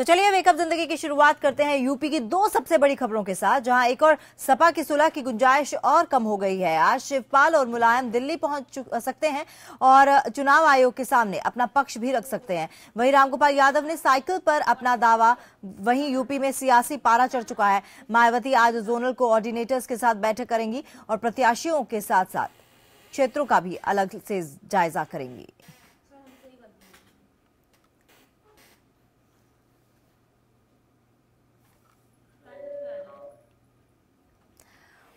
तो चलिए वेकअप जिंदगी की शुरुआत करते हैं यूपी की दो सबसे बड़ी खबरों के साथ, जहां एक और सपा की सुलह की गुंजाइश और कम हो गई है। आज शिवपाल और मुलायम दिल्ली पहुंच सकते हैं और चुनाव आयोग के सामने अपना पक्ष भी रख सकते हैं। वहीं रामगोपाल यादव ने साइकिल पर अपना दावा। वहीं यूपी में सियासी पारा चढ़ चुका है। मायावती आज जोनल कोऑर्डिनेटर्स के साथ बैठक करेंगी और प्रत्याशियों के साथ साथ क्षेत्रों का भी अलग से जायजा करेंगी।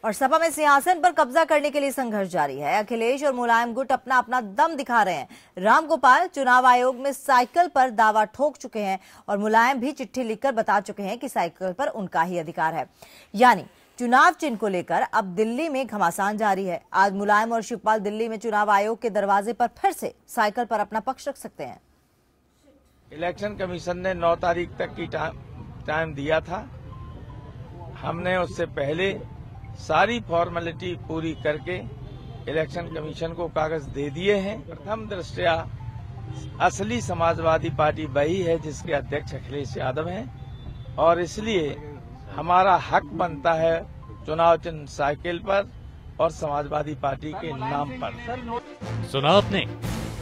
और सपा में सिंहासन पर कब्जा करने के लिए संघर्ष जारी है। अखिलेश और मुलायम गुट अपना अपना दम दिखा रहे हैं। रामगोपाल चुनाव आयोग में साइकिल पर दावा ठोक चुके हैं और मुलायम भी चिट्ठी लिखकर बता चुके हैं कि साइकिल पर उनका ही अधिकार है। यानी चुनाव चिन्ह को लेकर अब दिल्ली में घमासान जारी है। आज मुलायम और शिवपाल दिल्ली में चुनाव आयोग के दरवाजे पर फिर से साइकिल पर अपना पक्ष रख सकते हैं। इलेक्शन कमीशन ने 9 तारीख तक की टाइम दिया था। हमने उससे पहले सारी फॉर्मेलिटी पूरी करके इलेक्शन कमीशन को कागज दे दिए हैं। प्रथम दृष्टया असली समाजवादी पार्टी वही है जिसके अध्यक्ष अखिलेश यादव हैं और इसलिए हमारा हक बनता है चुनाव चिन्ह साइकिल पर और समाजवादी पार्टी के नाम पर। सुना आपने,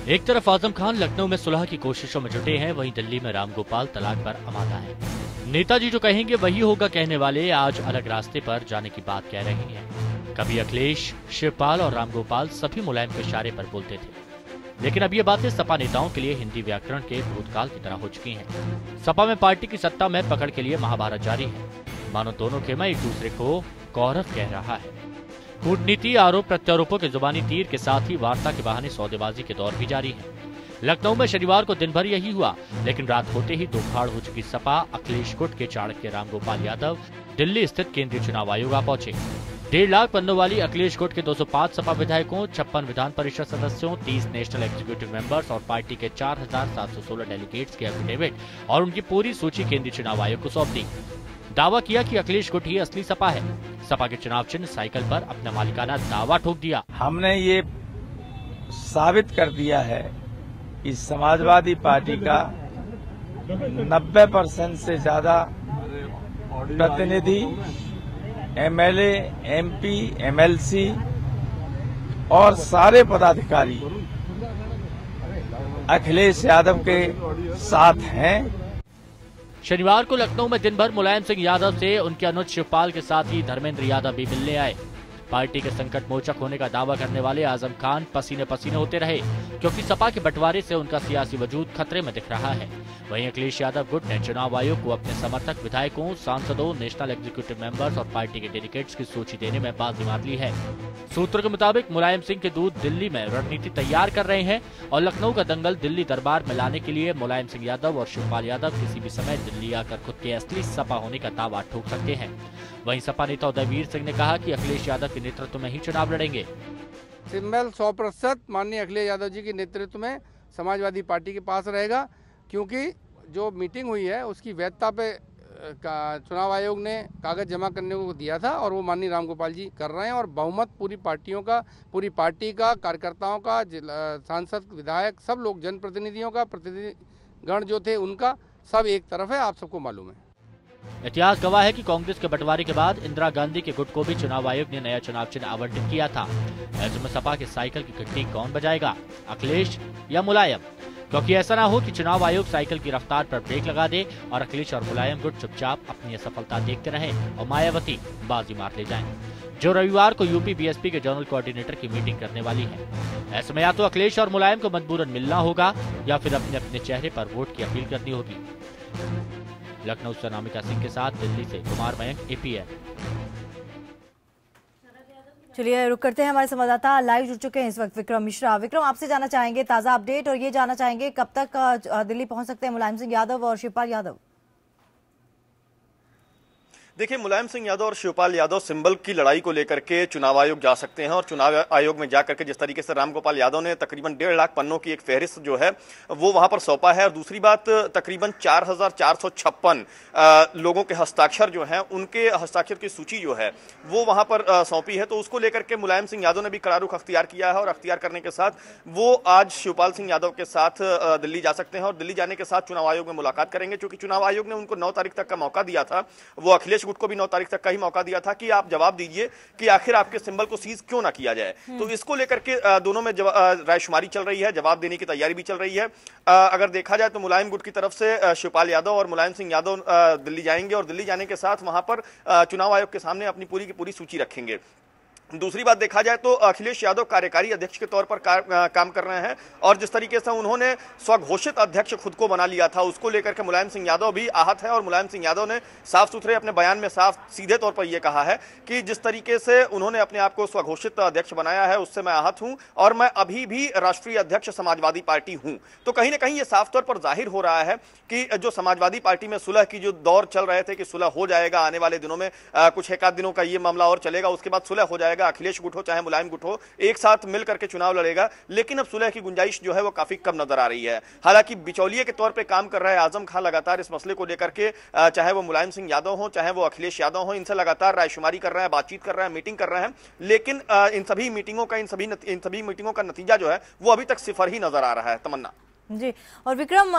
एक तरफ आजम खान लखनऊ में सुलह की कोशिशों में जुटे हैं, वहीं दिल्ली में रामगोपाल तलाक पर आमादा है। नेताजी जो कहेंगे वही होगा कहने वाले आज अलग रास्ते पर जाने की बात कह रहे हैं। कभी अखिलेश, शिवपाल और रामगोपाल सभी मुलायम के इशारे पर बोलते थे, लेकिन अब ये बातें सपा नेताओं के लिए हिंदी व्याकरण के भूतकाल की तरह हो चुकी हैं। सपा में पार्टी की सत्ता में पकड़ के लिए महाभारत जारी है। मानो दोनों खेमा एक दूसरे को कौरव कह रहा है। कूटनीति, आरोप प्रत्यारोपों के जुबानी तीर के साथ ही वार्ता के बहाने सौदेबाजी के दौर भी जारी है। लखनऊ में शनिवार को दिन भर यही हुआ, लेकिन रात होते ही दोपहर हो चुकी सपा अखिलेश गुट के चाणक्य रामगोपाल यादव दिल्ली स्थित केंद्रीय चुनाव आयोग आ पहुंचे। 1.5 लाख पन्नों वाली अखिलेश गुट के 205 सपा विधायकों, 56 विधान परिषद सदस्यों, 30 नेशनल एग्जीक्यूटिव मेंबर्स और पार्टी के 4716 डेलीगेट्स के एफिडेविट और उनकी पूरी सूची केंद्रीय चुनाव आयोग को सौंप दी। दावा किया कि अखिलेश गुट ही असली सपा है। सपा के चुनाव चिन्ह साइकिल पर अपना मालिकाना दावा ठोक दिया। हमने ये साबित कर दिया है कि समाजवादी पार्टी का 90% से ज्यादा प्रतिनिधि एमएलए, एमपी, एमएलसी और सारे पदाधिकारी अखिलेश यादव के साथ हैं। शनिवार को लखनऊ में दिन भर मुलायम सिंह यादव से उनके अनुज शिवपाल के साथ ही धर्मेंद्र यादव भी मिलने आए। पार्टी के संकट मोचक होने का दावा करने वाले आजम खान पसीने पसीने होते रहे, क्योंकि सपा के बंटवारे से उनका सियासी वजूद खतरे में दिख रहा है। वहीं अखिलेश यादव गुट ने चुनाव आयोग को अपने समर्थक विधायकों, सांसदों, नेशनल एग्जीक्यूटिव मेंबर्स और पार्टी के डेलीगेट्स की सूची देने में बाजी मार ली है। सूत्रों के मुताबिक मुलायम सिंह के दूत दिल्ली में रणनीति तैयार कर रहे हैं और लखनऊ का दंगल दिल्ली दरबार में लाने के लिए मुलायम सिंह यादव और शिवपाल यादव किसी भी समय दिल्ली आकर खुद के असली सपा होने का दावा ठोक सकते हैं। वहीं सपा नेता उदयवीर सिंह ने कहा कि अखिलेश यादव के नेतृत्व में ही चुनाव लड़ेंगे। सिंबल 100% माननीय अखिलेश यादव जी के नेतृत्व में समाजवादी पार्टी के पास रहेगा, क्योंकि जो मीटिंग हुई है उसकी वैधता पे चुनाव आयोग ने कागज जमा करने को दिया था और वो माननीय रामगोपाल जी कर रहे हैं और बहुमत पूरी पार्टियों का, पूरी पार्टी का, कार्यकर्ताओं का, सांसद, विधायक, सब लोग, जनप्रतिनिधियों का, प्रतिनिधिगण जो थे उनका सब एक तरफ है, आप सबको मालूम है। इतिहास गवाह है कि कांग्रेस के बंटवारे के बाद इंदिरा गांधी के गुट को भी चुनाव आयोग ने नया चुनाव चिन्ह आवंटित किया था। ऐसे में सपा के साइकिल की घंटी कौन बजाएगा, अखिलेश या मुलायम? क्योंकि ऐसा ना हो कि चुनाव आयोग साइकिल की रफ्तार पर ब्रेक लगा दे और अखिलेश और मुलायम गुट चुपचाप अपनी असफलता देखते रहें और मायावती बाजी मार ले जाएं, जो रविवार को यूपी बीएसपी के जोनल कोऑर्डिनेटर की मीटिंग करने वाली है। ऐसे में या तो अखिलेश और मुलायम को मजबूरन मिलना होगा या फिर अपने अपने चेहरे पर वोट की अपील करनी होगी। लखनऊ से अनामिका सिंह के साथ दिल्ली से कुमार मयंक, एपीएन। चलिए रुक करते हैं, हमारे संवाददाता लाइव जुड़ चुके हैं इस वक्त विक्रम मिश्रा। विक्रम, आपसे जानना चाहेंगे ताजा अपडेट और ये जानना चाहेंगे कब तक दिल्ली पहुंच सकते हैं मुलायम सिंह यादव और शिवपाल यादव? देखिए, मुलायम सिंह यादव और शिवपाल यादव सिंबल की लड़ाई को लेकर के चुनाव आयोग जा सकते हैं और चुनाव आयोग में जाकर के जिस तरीके से रामगोपाल यादव ने तकरीबन 1.5 लाख पन्नों की एक फहरिस्त जो है वो वहां पर सौंपा है, और दूसरी बात तकरीबन 4,456 लोगों के हस्ताक्षर जो हैं उनके हस्ताक्षर की सूची जो है वो वहां पर सौंपी है। तो उसको लेकर के मुलायम सिंह यादव ने भी कड़ा रुख अख्तियार किया है और अख्तियार करने के साथ वो आज शिवपाल सिंह यादव के साथ दिल्ली जा सकते हैं और दिल्ली जाने के साथ चुनाव आयोग में मुलाकात करेंगे। क्योंकि चुनाव आयोग ने उनको 9 तारीख तक का मौका दिया था, वो अखिलेश गुट को भी 9 तारीख तक का ही मौका दिया था कि आप जवाब दीजिए कि आखिर आपके सिंबल को सीज क्यों ना किया जाए। तो इसको लेकर के दोनों में रायशुमारी चल रही है, जवाब देने की तैयारी भी चल रही है। अगर देखा जाए तो मुलायम गुट की तरफ से शिवपाल यादव और मुलायम सिंह यादव दिल्ली जाएंगे और दिल्ली जाने के साथ वहां पर चुनाव आयोग के सामने अपनी पूरी की पूरी सूची रखेंगे। दूसरी बात देखा जाए तो अखिलेश यादव कार्यकारी अध्यक्ष के तौर पर काम कर रहे हैं और जिस तरीके से उन्होंने स्वघोषित अध्यक्ष खुद को बना लिया था उसको लेकर के मुलायम सिंह यादव भी आहत है। और मुलायम सिंह यादव ने साफ सुथरे अपने बयान में साफ सीधे तौर पर यह कहा है कि जिस तरीके से उन्होंने अपने आप को स्वघोषित अध्यक्ष बनाया है उससे मैं आहत हूं और मैं अभी भी राष्ट्रीय अध्यक्ष समाजवादी पार्टी हूं। तो कहीं ना कहीं ये साफ तौर पर जाहिर हो रहा है कि जो समाजवादी पार्टी में सुलह की जो दौर चल रहे थे कि सुलह हो जाएगा आने वाले दिनों में, कुछ एक आध दिनों का ये मामला और चलेगा, उसके बाद सुलह हो जाएगा, अखिलेश गुट हो चाहे मुलायम गुट हो एक साथ मिल करके चुनाव लड़ेगा। लेकिन अब सुलह की गुंजाइश जो है वो काफी कम नजर आ रही है। हालांकि बिचौलिए के तौर पे काम कर रहा है आजम खान लगातार इस मसले को लेकर के, चाहे वो मुलायम सिंह यादव हो चाहे वो अखिलेश यादव हो, इनसे लगातार रायशुमारी कर रहे हैं, बातचीत कर रहे हैं, मीटिंग कर रहे हैं। लेकिन इन सभी मीटिंगों का नतीजा जो है वो अभी तक सिफर ही नजर आ रहा है। तमन्ना जी। और विक्रम,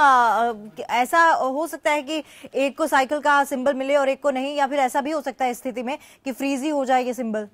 ऐसा हो सकता है कि एक को साइकिल का सिंबल मिले और एक को नहीं, या फिर ऐसा भी हो सकता है स्थिति में कि फ्रीज ही हो जाए ये सिंबल?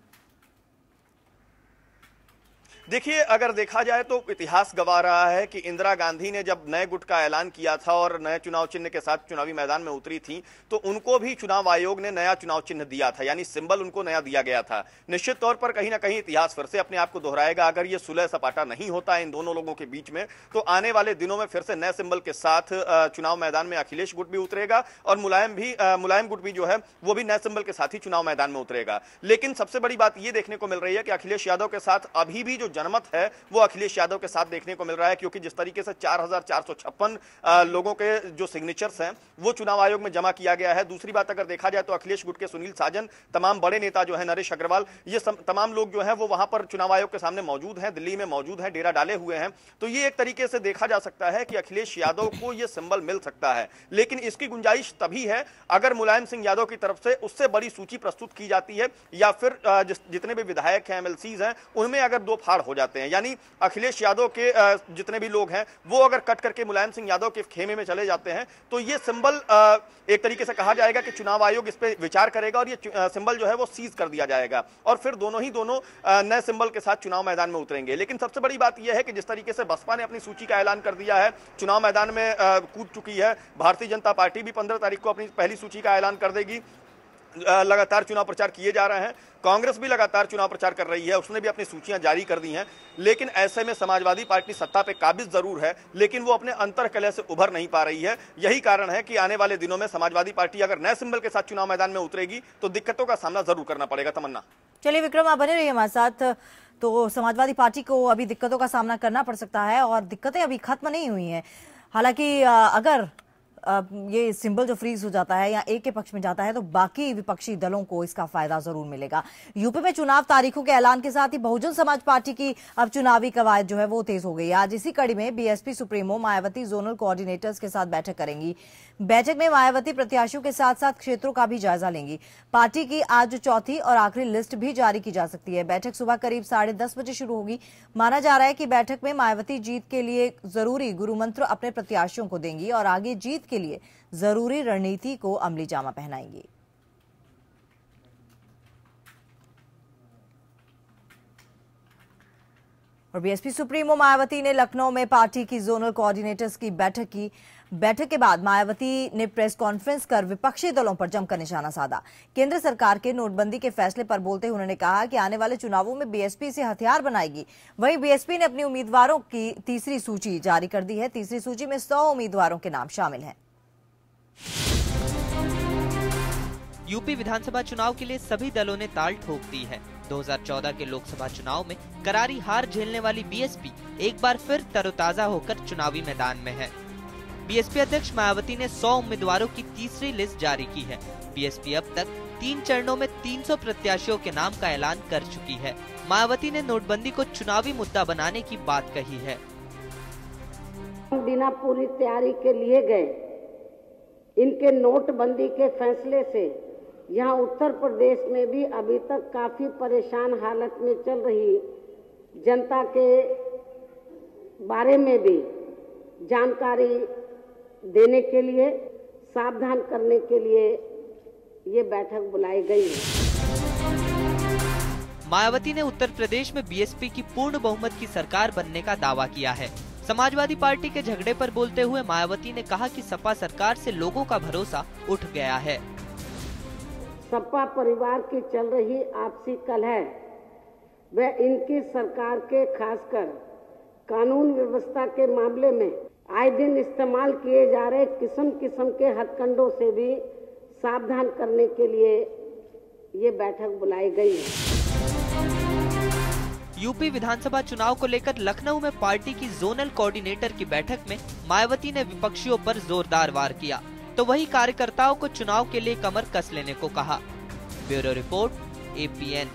देखिए, अगर देखा जाए तो इतिहास गवाह रहा है कि इंदिरा गांधी ने जब नए गुट का ऐलान किया था और नए चुनाव चिन्ह के साथ चुनावी मैदान में उतरी थी तो उनको भी चुनाव आयोग ने नया चुनाव चिन्ह दिया था, यानी सिंबल उनको नया दिया गया था। निश्चित तौर पर कहीं ना कहीं इतिहास फिर से अपने आप को दोहराएगा। अगर ये सुलह सपाटा नहीं होता इन दोनों लोगों के बीच में तो आने वाले दिनों में फिर से नए सिंबल के साथ चुनाव मैदान में अखिलेश गुट भी उतरेगा और मुलायम गुट भी जो है वो भी नए सिंबल के साथ ही चुनाव मैदान में उतरेगा। लेकिन सबसे बड़ी बात यह देखने को मिल रही है कि अखिलेश यादव के साथ अभी भी जो जनमत है वो अखिलेश यादव के साथ देखने को मिल रहा है, क्योंकि जिस तरीके से 4,456 लोगों के जो सिग्नेचर्स हैं वो चुनाव आयोग में जमा किया गया है। दूसरी बात अगर देखा जाए तो अखिलेश गुट के सुनील साजन, तमाम बड़े नेता जो है नरेश अग्रवाल, ये तमाम लोग जो है वो वहां पर चुनाव आयोग के सामने मौजूद हैं, दिल्ली में मौजूद हैं, डेरा डाले हुए हैं। तो ये एक तरीके से देखा जा सकता है कि अखिलेश यादव को ये सिंबल मिल सकता है, लेकिन इसकी गुंजाइश तभी है अगर मुलायम सिंह यादव की तरफ से उससे बड़ी सूची प्रस्तुत की जाती है या फिर जितने भी विधायक हैं, एमएलसीज हैं, उनमें अगर दो फाड़ हो जाते हैं, यानी अखिलेश यादव के जितने भी लोग हैं वो अगर कट करके मुलायम सिंह यादव के खेमे में चले जाते हैं तो ये सिंबल एक तरीके से कहा जाएगा कि चुनाव आयोग इस पे विचार करेगा और ये सिंबल जो है वो सीज कर दिया जाएगा और फिर दोनों नए सिंबल के साथ चुनाव मैदान में उतरेंगे। लेकिन सबसे बड़ी बात यह है कि जिस तरीके से बसपा ने अपनी सूची का ऐलान कर दिया है, चुनाव मैदान में कूद चुकी है, भारतीय जनता पार्टी भी 15 तारीख को अपनी पहली सूची का ऐलान कर देगी। लगातार चुनाव प्रचार किए जा रहे हैं, कांग्रेस भी लगातार चुनाव प्रचार कर रही है, उसने भी अपनी सूचियां जारी कर दी हैं। लेकिन ऐसे में समाजवादी पार्टी सत्ता पे काबिज जरूर है लेकिन वो अपने अंतरकलह से उभर नहीं पा रही है। यही कारण है कि आने वाले दिनों में समाजवादी पार्टी अगर नए सिंबल के साथ चुनाव मैदान में उतरेगी तो दिक्कतों का सामना जरूर करना पड़ेगा। तमन्ना, चलिए विक्रम, आप बने रहिए हमारे साथ। तो समाजवादी पार्टी को अभी दिक्कतों का सामना करना पड़ सकता है और दिक्कतें अभी खत्म नहीं हुई हैं। हालांकि अगर ये सिंबल जो फ्रीज हो जाता है या एक के पक्ष में जाता है तो बाकी विपक्षी दलों को इसका फायदा जरूर मिलेगा। यूपी में चुनाव तारीखों के ऐलान के साथ ही बहुजन समाज पार्टी की अब चुनावी कवायद जो है वो तेज हो गई है। आज इसी कड़ी में BSP supremo Mayawati zonal coordinators के साथ बैठक करेंगी। बैठक में मायावती प्रत्याशियों के साथ साथ क्षेत्रों का भी जायजा लेंगी। पार्टी की आज चौथी और आखिरी लिस्ट भी जारी की जा सकती है। बैठक सुबह करीब 10:30 बजे शुरू होगी। माना जा रहा है कि बैठक में मायावती जीत के लिए जरूरी गुरुमंत्र अपने प्रत्याशियों को देंगी और आगे जीत के लिए जरूरी रणनीति को अमली जामा पहनाएंगी। और बीएसपी सुप्रीमो मायावती ने लखनऊ में पार्टी की जोनल कोऑर्डिनेटर्स की बैठक की। बैठक के बाद मायावती ने प्रेस कॉन्फ्रेंस कर विपक्षी दलों पर जमकर निशाना साधा। केंद्र सरकार के नोटबंदी के फैसले पर बोलते हुए उन्होंने कहा कि आने वाले चुनावों में बीएसपी इसे हथियार बनाएगी। वहीं बीएसपी ने अपनी उम्मीदवारों की तीसरी सूची जारी कर दी है। तीसरी सूची में 100 उम्मीदवारों के नाम शामिल हैं। यूपी विधानसभा चुनाव के लिए सभी दलों ने ताल ठोक दी है। 2014 के लोकसभा चुनाव में करारी हार झेलने वाली बीएसपी एक बार फिर तरोताजा होकर चुनावी मैदान में है। बीएसपी अध्यक्ष मायावती ने 100 उम्मीदवारों की तीसरी लिस्ट जारी की है। बीएसपी अब तक 3 चरणों में 300 प्रत्याशियों के नाम का ऐलान कर चुकी है। मायावती ने नोटबंदी को चुनावी मुद्दा बनाने की बात कही है। बिना पूरी तैयारी के लिए गए इनके नोटबंदी के फैसले से यहाँ उत्तर प्रदेश में भी अभी तक काफी परेशान हालत में चल रही जनता के बारे में भी जानकारी देने के लिए, सावधान करने के लिए ये बैठक बुलाई गई है। मायावती ने उत्तर प्रदेश में बीएसपी की पूर्ण बहुमत की सरकार बनने का दावा किया है। समाजवादी पार्टी के झगड़े पर बोलते हुए मायावती ने कहा कि सपा सरकार से लोगों का भरोसा उठ गया है। सपा परिवार की चल रही आपसी कलह व इनकी सरकार के खासकर कानून व्यवस्था के मामले में आए दिन इस्तेमाल किए जा रहे किस्म किस्म के हथकंडों से भी सावधान करने के लिए ये बैठक बुलाई गई है। यूपी विधानसभा चुनाव को लेकर लखनऊ में पार्टी की जोनल कोऑर्डिनेटर की बैठक में मायावती ने विपक्षियों पर जोरदार वार किया, तो वही कार्यकर्ताओं को चुनाव के लिए कमर कस लेने को कहा। Bureau report, APN।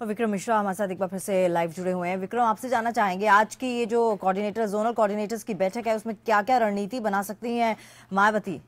Vikram Mishra हमारे साथ एक बार फिर से लाइव जुड़े हुए हैं। विक्रम, आपसे जानना चाहेंगे आज की ये जो कोऑर्डिनेटर जोनल कोऑर्डिनेटर्स की बैठक है उसमें क्या क्या रणनीति बना सकती हैं मायावती?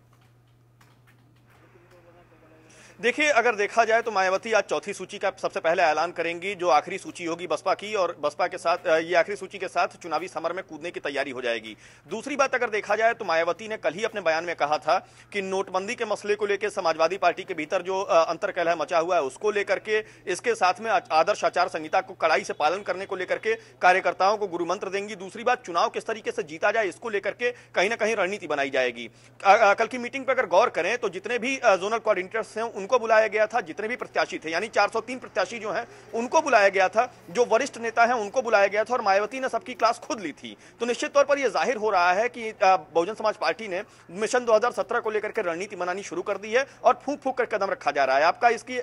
देखिए, अगर देखा जाए तो मायावती आज चौथी सूची का सबसे पहले ऐलान करेंगी, जो आखिरी सूची होगी बसपा की, और बसपा के साथ ये आखिरी सूची के साथ चुनावी समर में कूदने की तैयारी हो जाएगी। दूसरी बात अगर देखा जाए तो मायावती ने कल ही अपने बयान में कहा था कि नोटबंदी के मसले को लेकर समाजवादी पार्टी के भीतर जो अंतर्कलह मचा हुआ है उसको लेकर के, इसके साथ में आदर्श आचार संहिता को कड़ाई से पालन करने को लेकर के कार्यकर्ताओं को गुरु मंत्र देंगी। दूसरी बात, चुनाव किस तरीके से जीता जाए इसको लेकर के कहीं ना कहीं रणनीति बनाई जाएगी। कल की मीटिंग पर अगर गौर करें तो जितने भी जोनल कोऑर्डिनेटर्स हैं उनको बुलाया गया था, जितने भी प्रत्याशी थे यानी 403 प्रत्याशी जो हैं उनको बुलाया गया था, जो वरिष्ठ नेता हैं उनको बुलाया गया था, और मायावती ने सबकी क्लास खुद ली थी। तो निश्चित तौर पर यह जाहिर हो रहा है कि बहुजन समाज पार्टी ने मिशन 2017 को लेकर के रणनीति बनानी शुरू कर दी है और फूंक फूंक कर कदम रखा जा रहा है।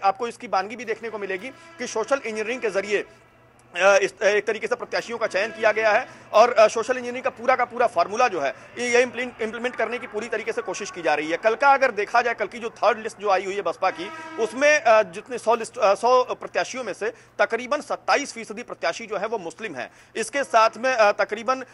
आपको इसकी बानगी भी देखने को मिलेगी कि सोशल इंजीनियरिंग के जरिए एक तरीके से प्रत्याशियों का चयन किया गया है और सोशल इंजीनियरिंग का पूरा फार्मूला जो है ये इंप्लीमेंट करने की पूरी तरीके से कोशिश की जा रही है। कल का अगर देखा जाए, कल की जो थर्ड लिस्ट जो आई हुई है बसपा की, उसमें जितने 100 प्रत्याशियों में से तकरीबन 27% प्रत्याशी जो है वो मुस्लिम हैं। इसके साथ में तकरीबन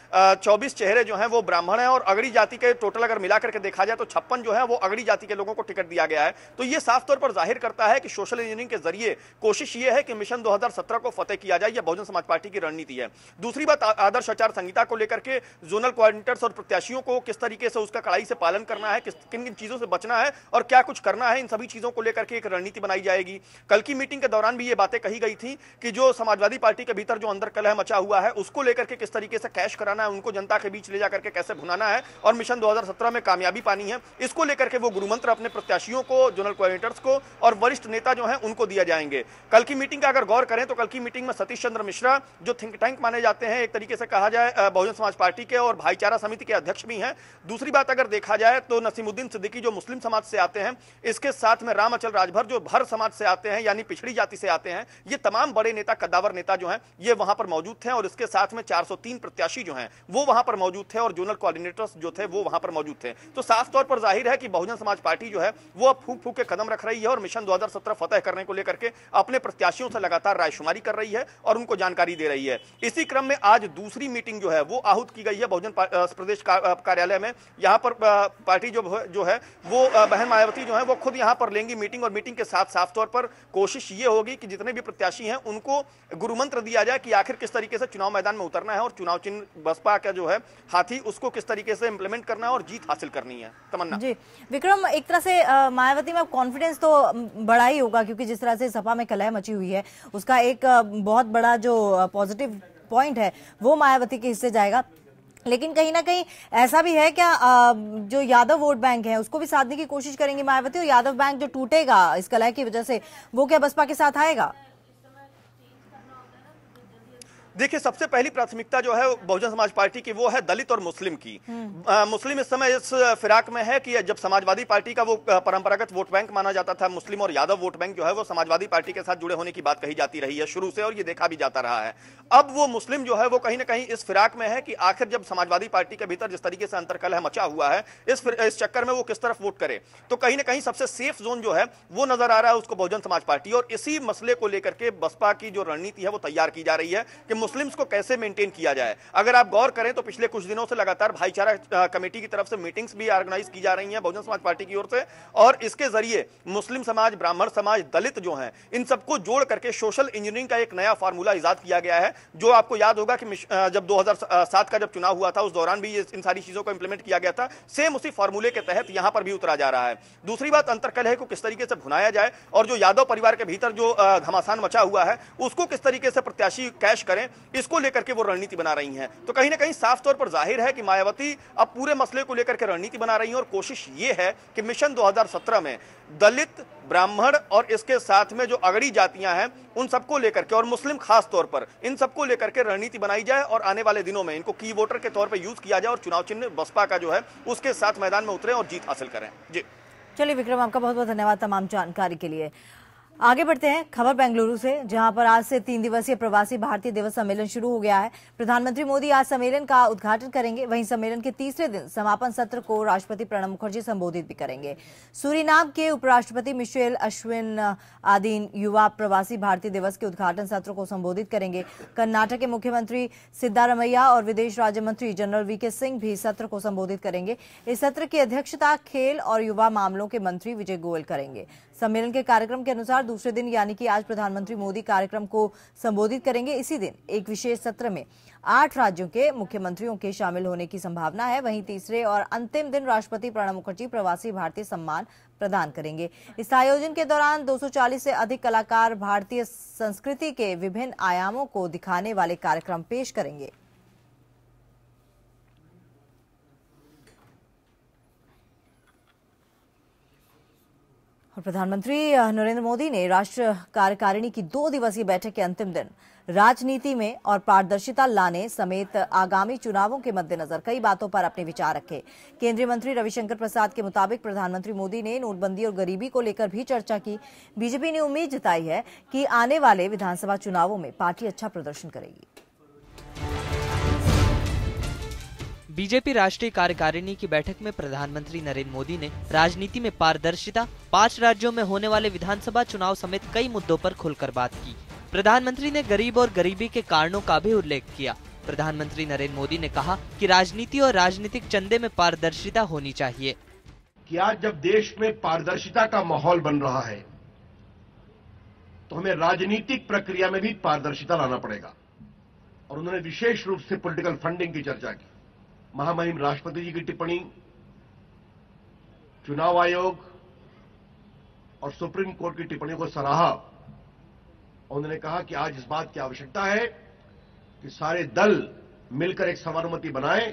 24 चेहरे जो हैं वो ब्राह्मण हैं, और अगड़ी जाति के टोटल अगर मिलाकर के देखा जाए तो 56 जो है वो अगड़ी जाति के लोगों को टिकट दिया गया है। तो ये साफ तौर पर जाहिर करता है कि सोशल इंजीनियरिंग के जरिए कोशिश ये है कि मिशन 2017 को फतेह किया जाए। बहुजन समाज पार्टी की रणनीति है। दूसरी बात, आदर्श आचार संहिता को लेकर के जोनल कोऑर्डिनेटर्स और प्रत्याशियों को किस तरीके से उसका कड़ाई से पालन करना है, किन किन चीजों से बचना है और क्या कुछ करना है, इन सभी चीजों को लेकर के एक रणनीति बनाई जाएगी। कल की मीटिंग के दौरान भी ये बातें कही गई थी कि जो समाजवादी पार्टी के भीतर जो अंदर कलह मचा हुआ है उसको लेकर के किस तरीके से कैश कराना है, उनको जनता के बीच ले जाकर के कैसे भुनाना है और मिशन 2017 में कामयाबी पानी है, इसको लेकर के वो गुरुमंत्र अपने प्रत्याशियों को, जोनल कोऑर्डिनेटर्स को और वरिष्ठ नेता जो हैं उनको दिया जाएंगे। कल की मीटिंग का अगर गौर करें तो कल की मीटिंग में सतीश चंद्र मिश्रा जो थिंक टैंक माने जाते हैं, एक तरीके से कहा जाए बहुजन समाज पार्टी के और भाईचारा समिति के अध्यक्ष भी हैं। दूसरी बात अगर देखा जाए तो नसीमुद्दीन सिद्दीकी जो मुस्लिम समाज से आते हैं, इसके साथ में राम अचल राजभर जो भर समाज से आते हैं यानी पिछड़ी जाति से आते हैं, ये तमाम बड़े नेता, कद्दावर नेता जो हैं ये वहां पर मौजूद थे, और इसके साथ में 403 प्रत्याशी जो हैं वो वहां पर मौजूद थे और जोनल कोऑर्डिनेटर्स जो थे वो वहां पर मौजूद थे। तो साफ तौर पर जाहिर है कि बहुजन समाज पार्टी जो है वो अब फूंक फूंक के कदम रख रही है और मिशन 2017 फतेह करने को लेकर के अपने प्रत्याशियों से लगातार रायशुमारी कर रही है और उनको जानकारी दे रही है। इसी क्रम में आज दूसरी मीटिंग जो है वो आहूत की गई है बहुजन प्रदेश कार्यालय में। यहाँ पर पार्टी जो है वो बहन मायावती जो है वो खुद यहाँ पर लेंगी मीटिंग, और मीटिंग के साथ साफ तौर पर कोशिश ये होगी कि जितने भी प्रत्याशी हैं उनको गुरुमंत्र दिया जाए कि आखिर किस तरीके से चुनाव मैदान में उतरना है और चुनाव चिन्ह बसपा का जो है हाथी उसको किस तरीके से इंप्लीमेंट करना है और जीत हासिल करनी है। तमन्ना जी विक्रम, एक तरह से मायावती में कॉन्फिडेंस तो बड़ा ही होगा क्योंकि जिस तरह से सपा में कलह मची हुई है उसका एक बहुत बड़ा जो पॉजिटिव पॉइंट है वो मायावती के हिस्से जाएगा। लेकिन कहीं ना कहीं ऐसा भी है क्या जो यादव वोट बैंक है उसको भी साधने की कोशिश करेंगी मायावती, और यादव बैंक जो टूटेगा इस कलह की वजह से वो क्या बसपा के साथ आएगा? देखिए, सबसे पहली प्राथमिकता जो है बहुजन समाज पार्टी की वो है दलित और मुस्लिम की। मुस्लिम इस समय इस फिराक में है कि जब समाजवादी पार्टी का वो परंपरागत वोट बैंक माना जाता था, मुस्लिम और यादव वोट बैंक जो है वो समाजवादी पार्टी के साथ जुड़े होने की बात कही जाती रही है शुरू से, और ये देखा भी जाता रहा है। अब वो मुस्लिम जो है वो कहीं ना कहीं इस फिराक में है कि आखिर जब समाजवादी पार्टी के भीतर जिस तरीके से अंतर्कलह मचा हुआ है, इस चक्कर में वो किस तरफ वोट करे। तो कहीं ना कहीं सबसे सेफ जोन जो है वो नजर आ रहा है उसको बहुजन समाज पार्टी, और इसी मसले को लेकर के बसपा की जो रणनीति है वो तैयार की जा रही है कि मुस्लिम्स को कैसे मेंटेन किया जाए। अगर आप गौर करें तो पिछले कुछ दिनों से लगातार भाईचारा कमेटी की तरफ से मीटिंग्स भी ऑर्गेनाइज की जा रही हैं बहुजन समाज पार्टी की ओर से, और इसके जरिए मुस्लिम समाज, ब्राह्मण समाज, दलित जो हैं, इन सबको जोड़ करके सोशल इंजीनियरिंग का एक नया फार्मूला इजाद किया गया है। जो आपको याद होगा कि जब 2007 का जब चुनाव हुआ था उस दौरान भी इन सारी चीजों को इंप्लीमेंट किया गया था। सेम उसी फार्मूले के तहत यहां पर भी उतरा जा रहा है। दूसरी बात, अंतर्कलह को किस तरीके से भुनाया जाए, और जो यादव परिवार के भीतर जो घमासान मचा हुआ है उसको किस तरीके से प्रत्याशी कैश करें, इसको लेकर के वो रणनीति बना रही हैं। तो कहीं ना कहीं साफ तौर पर जाहिर है कि मायावती अब पूरे मसले को लेकर के रणनीति बना रही हैं, और कोशिश ये है कि मिशन 2017 में दलित, ब्राह्मण और इसके साथ में जो अगड़ी जातियां हैं उन सबको लेकर के, और मुस्लिम खास तौर पर, इन सबको लेकर के रणनीति बनाई जाए, और आने वाले दिनों में इनको की वोटर के तौर पर यूज किया जाए, और चुनाव चिन्ह बसपा का जो है उसके साथ मैदान में उतरे और जीत हासिल करें। जी चलिए विक्रम, आपका बहुत बहुत धन्यवाद तमाम जानकारी के लिए। आगे बढ़ते हैं खबर बेंगलुरु से, जहां पर आज से 3 दिवसीय प्रवासी भारतीय दिवस सम्मेलन शुरू हो गया है। प्रधानमंत्री मोदी आज सम्मेलन का उद्घाटन करेंगे। वहीं सम्मेलन के तीसरे दिन समापन सत्र को राष्ट्रपति प्रणब मुखर्जी संबोधित भी करेंगे। सूरीनाम के उपराष्ट्रपति मिशेल अश्विन आदीन युवा प्रवासी भारतीय दिवस के उद्घाटन सत्र को संबोधित करेंगे। कर्नाटक के मुख्यमंत्री सिद्धारमैया और विदेश राज्य मंत्री जनरल वीके सिंह भी सत्र को संबोधित करेंगे। इस सत्र की अध्यक्षता खेल और युवा मामलों के मंत्री विजय गोयल करेंगे। सम्मेलन के कार्यक्रम के अनुसार दूसरे दिन यानी कि आज प्रधानमंत्री मोदी कार्यक्रम को संबोधित करेंगे। इसी दिन एक विशेष सत्र में 8 राज्यों के मुख्यमंत्रियों के शामिल होने की संभावना है। वहीं तीसरे और अंतिम दिन राष्ट्रपति प्रणब मुखर्जी प्रवासी भारतीय सम्मान प्रदान करेंगे। इस आयोजन के दौरान 240 से अधिक कलाकार भारतीय संस्कृति के विभिन्न आयामों को दिखाने वाले कार्यक्रम पेश करेंगे। और प्रधानमंत्री नरेंद्र मोदी ने राष्ट्रीय कार्यकारिणी की 2 दिवसीय बैठक के अंतिम दिन राजनीति में और पारदर्शिता लाने समेत आगामी चुनावों के मद्देनजर कई बातों पर अपने विचार रखे। केंद्रीय मंत्री रविशंकर प्रसाद के मुताबिक प्रधानमंत्री मोदी ने नोटबंदी और गरीबी को लेकर भी चर्चा की। बीजेपी ने उम्मीद जताई है कि आने वाले विधानसभा चुनावों में पार्टी अच्छा प्रदर्शन करेगी। बीजेपी राष्ट्रीय कार्यकारिणी की बैठक में प्रधानमंत्री नरेंद्र मोदी ने राजनीति में पारदर्शिता, 5 राज्यों में होने वाले विधानसभा चुनाव समेत कई मुद्दों पर खुलकर बात की। प्रधानमंत्री ने गरीब और गरीबी के कारणों का भी उल्लेख किया। प्रधानमंत्री नरेंद्र मोदी ने कहा कि राजनीति और राजनीतिक चंदे में पारदर्शिता होनी चाहिए। कि आज जब देश में पारदर्शिता का माहौल बन रहा है तो हमें राजनीतिक प्रक्रिया में भी पारदर्शिता लाना पड़ेगा। और उन्होंने विशेष रूप से पॉलिटिकल फंडिंग की चर्चा की। महामहिम राष्ट्रपति जी की टिप्पणी, चुनाव आयोग और सुप्रीम कोर्ट की टिप्पणियों को सराहा। उन्होंने कहा कि आज इस बात की आवश्यकता है कि सारे दल मिलकर एक सर्वानुमति बनाएं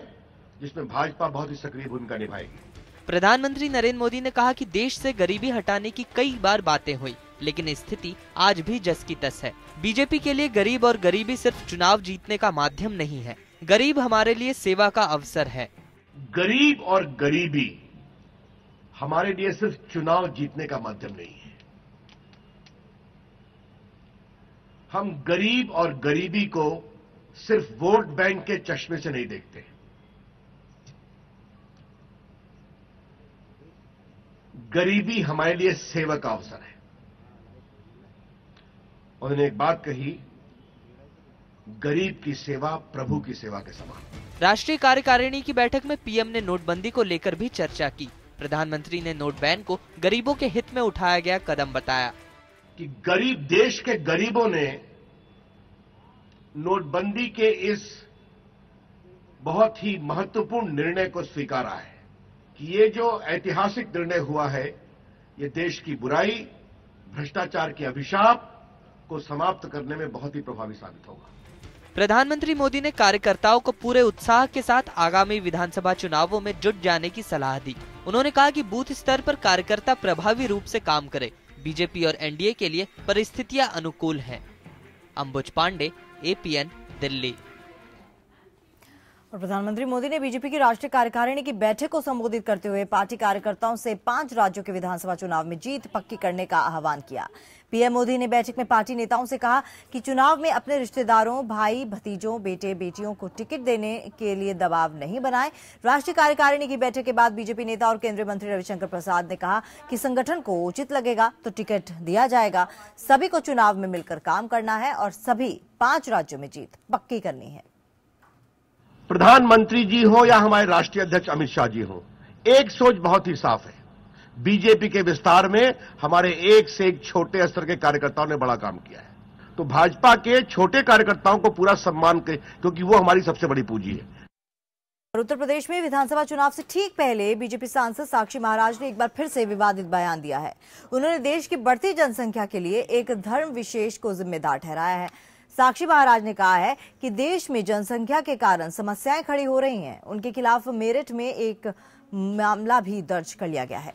जिसमें भाजपा बहुत ही सक्रिय भूमिका निभाएगी। प्रधानमंत्री नरेंद्र मोदी ने कहा कि देश से गरीबी हटाने की कई बार बातें हुई, लेकिन स्थिति आज भी जस की तस है। बीजेपी के लिए गरीब और गरीबी सिर्फ चुनाव जीतने का माध्यम नहीं है, गरीब हमारे लिए सेवा का अवसर है। गरीब और गरीबी हमारे लिए सिर्फ चुनाव जीतने का माध्यम नहीं है। हम गरीब और गरीबी को सिर्फ वोट बैंक के चश्मे से नहीं देखते। गरीबी हमारे लिए सेवा का अवसर है। उन्होंने एक बात कही, गरीब की सेवा प्रभु की सेवा के समान। राष्ट्रीय कार्यकारिणी की बैठक में पीएम ने नोटबंदी को लेकर भी चर्चा की। प्रधानमंत्री ने नोट बैन को गरीबों के हित में उठाया गया कदम बताया कि गरीब देश के गरीबों ने नोटबंदी के इस बहुत ही महत्वपूर्ण निर्णय को स्वीकारा है कि ये जो ऐतिहासिक निर्णय हुआ है, ये देश की बुराई, भ्रष्टाचार के अभिशाप को समाप्त करने में बहुत ही प्रभावी साबित होगा। प्रधानमंत्री मोदी ने कार्यकर्ताओं को पूरे उत्साह के साथ आगामी विधानसभा चुनावों में जुट जाने की सलाह दी। उन्होंने कहा कि बूथ स्तर पर कार्यकर्ता प्रभावी रूप से काम करे। बीजेपी और एनडीए के लिए परिस्थितियां अनुकूल हैं। अंबुज पांडे, APN, दिल्ली। और प्रधानमंत्री मोदी ने बीजेपी की राष्ट्रीय कार्यकारिणी की बैठक को संबोधित करते हुए पार्टी कार्यकर्ताओं से 5 राज्यों के विधानसभा चुनाव में जीत पक्की करने का आह्वान किया। पीएम मोदी ने बैठक में पार्टी नेताओं से कहा कि चुनाव में अपने रिश्तेदारों, भाई भतीजों, बेटे बेटियों को टिकट देने के लिए दबाव नहीं बनाएं। राष्ट्रीय कार्यकारिणी की बैठक के बाद बीजेपी नेता और केंद्रीय मंत्री रविशंकर प्रसाद ने कहा कि संगठन को उचित लगेगा तो टिकट दिया जाएगा। सभी को चुनाव में मिलकर काम करना है और सभी 5 राज्यों में जीत पक्की करनी है। प्रधानमंत्री जी हो या हमारे राष्ट्रीय अध्यक्ष अमित शाह जी हो, एक सोच बहुत ही साफ है। बीजेपी के विस्तार में हमारे एक से एक छोटे स्तर के कार्यकर्ताओं ने बड़ा काम किया है, तो भाजपा के छोटे कार्यकर्ताओं को पूरा सम्मान करें, क्योंकि वो हमारी सबसे बड़ी पूंजी है। उत्तर प्रदेश में विधानसभा चुनाव से ठीक पहले बीजेपी सांसद साक्षी महाराज ने एक बार फिर से विवादित बयान दिया है। उन्होंने देश की बढ़ती जनसंख्या के लिए एक धर्म विशेष को जिम्मेदार ठहराया है। साक्षी महाराज ने कहा है कि देश में जनसंख्या के कारण समस्याएं खड़ी हो रही हैं। उनके खिलाफ मेरठ में एक मामला भी दर्ज कर लिया गया है।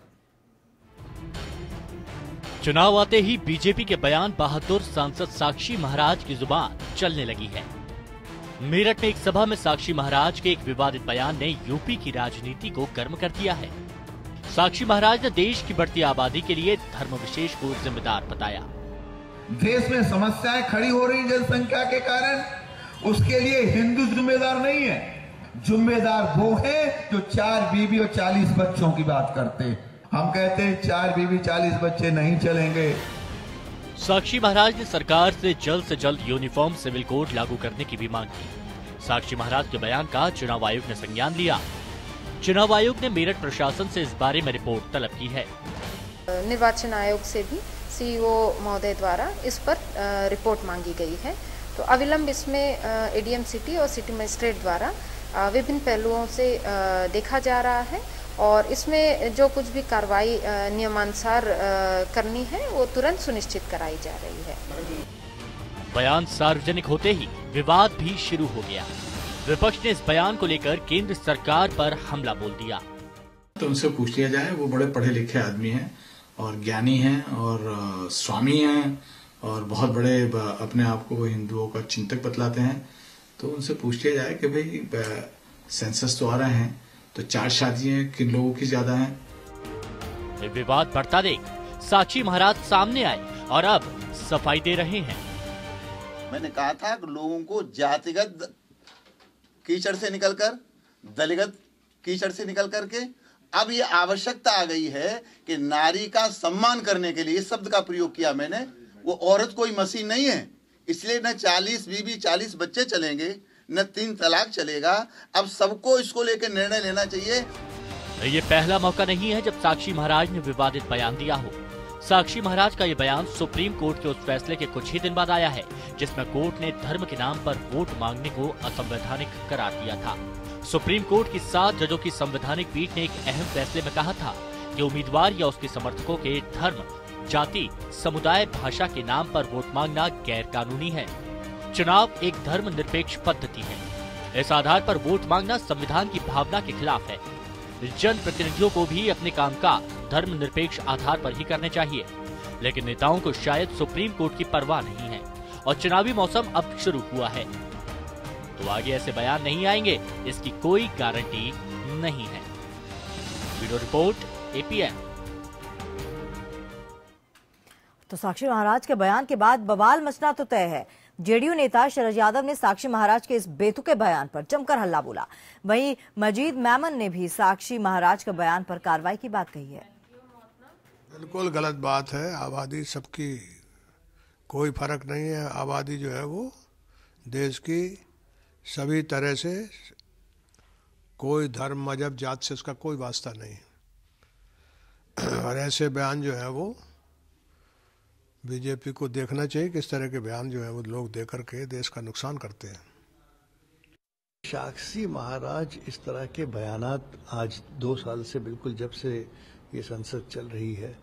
चुनाव आते ही बीजेपी के बयान बहादुर सांसद साक्षी महाराज की जुबान चलने लगी है। मेरठ में एक सभा में साक्षी महाराज के एक विवादित बयान ने यूपी की राजनीति को गर्म कर दिया है। साक्षी महाराज ने देश की बढ़ती आबादी के लिए धर्म विशेष को जिम्मेदार बताया। देश में समस्याएं खड़ी हो रही जनसंख्या के कारण, उसके लिए हिंदू जिम्मेदार नहीं है। जिम्मेदार वो है जो 4 बीवी और 40 बच्चों की बात करते हैं। हम कहते हैं 4 बीवी 40 बच्चे नहीं चलेंगे। साक्षी महाराज ने सरकार से जल्द यूनिफॉर्म सिविल कोड लागू करने की भी मांग की। साक्षी महाराज के बयान का चुनाव आयोग ने संज्ञान लिया। चुनाव आयोग ने मेरठ प्रशासन से इस बारे में रिपोर्ट तलब की है। निर्वाचन आयोग से भी सीईओ महोदय द्वारा इस पर रिपोर्ट मांगी गई है, तो अविलंब इसमें एडीएम सिटी और सिटी मजिस्ट्रेट द्वारा विभिन्न पहलुओं से देखा जा रहा है और इसमें जो कुछ भी कार्रवाई नियमानुसार करनी है वो तुरंत सुनिश्चित कराई जा रही है। बयान सार्वजनिक होते ही विवाद भी शुरू हो गया। विपक्ष ने इस बयान को लेकर केंद्र सरकार पर हमला बोल दिया। तो उनसे पूछ लिया जाए, वो बड़े पढ़े लिखे आदमी हैं और ज्ञानी हैं और स्वामी हैं और बहुत बड़े अपने आप को हिंदुओं का चिंतक बतलाते हैं। तो उनसे पूछ लिया जाए कि भाई सेंसस तो आ रहे हैं, तो 4 शादियां किन लोगों की ज्यादा हैं। विवाद बढ़ता देख साक्षी महाराज सामने आए और अब सफाई दे रहे हैं। मैंने कहा था कि लोगों को जातिगत कीचड़ से निकलकर दलगत कीचड़ से निकल करके अब ये आवश्यकता आ गई है कि नारी का सम्मान करने के लिए इस शब्द का प्रयोग किया मैंने। वो औरत कोई मशीन नहीं है, इसलिए न 40 बीवी 40 बच्चे चलेंगे, न 3 तलाक चलेगा। अब सबको इसको लेकर निर्णय लेना चाहिए। ये पहला मौका नहीं है जब साक्षी महाराज ने विवादित बयान दिया हो। साक्षी महाराज का ये बयान सुप्रीम कोर्ट के उस फैसले के कुछ ही दिन बाद आया है जिसमें कोर्ट ने धर्म के नाम पर वोट मांगने को असंवैधानिक करार दिया था। सुप्रीम कोर्ट की 7 जजों की संवैधानिक पीठ ने एक अहम फैसले में कहा था कि उम्मीदवार या उसके समर्थकों के धर्म, जाति, समुदाय, भाषा के नाम पर वोट मांगना गैर कानूनी है। चुनाव एक धर्म निरपेक्ष पद्धति है। इस आधार पर वोट मांगना संविधान की भावना के खिलाफ है। जनप्रतिनिधियों को भी अपने काम का धर्म निरपेक्ष आधार पर ही करने चाहिए, लेकिन नेताओं को शायद सुप्रीम कोर्ट की परवाह नहीं है और चुनावी मौसम अब शुरू हुआ है, तो आगे ऐसे बयान नहीं आएंगे, इसकी कोई गारंटी नहीं है। Bureau report, APN. तो साक्षी महाराज के बयान के बाद बवाल मचना तो तय है। जेडीयू नेता शरद यादव ने साक्षी महाराज के इस बेतुके बयान पर जमकर हल्ला बोला। वहीं मजीद मेमन ने भी साक्षी महाराज के बयान पर कार्रवाई की बात कही है। बिल्कुल गलत बात है। आबादी सबकी, कोई फर्क नहीं है। आबादी जो है वो देश की सभी तरह से, कोई धर्म, मजहब, जात से उसका कोई वास्ता नहीं। और ऐसे बयान जो है वो बीजेपी को देखना चाहिए कि इस तरह के बयान जो है वो लोग दे करके देश का नुकसान करते हैं। साक्षी महाराज इस तरह के बयानात आज 2 साल से, बिल्कुल जब से ये संसद चल रही है,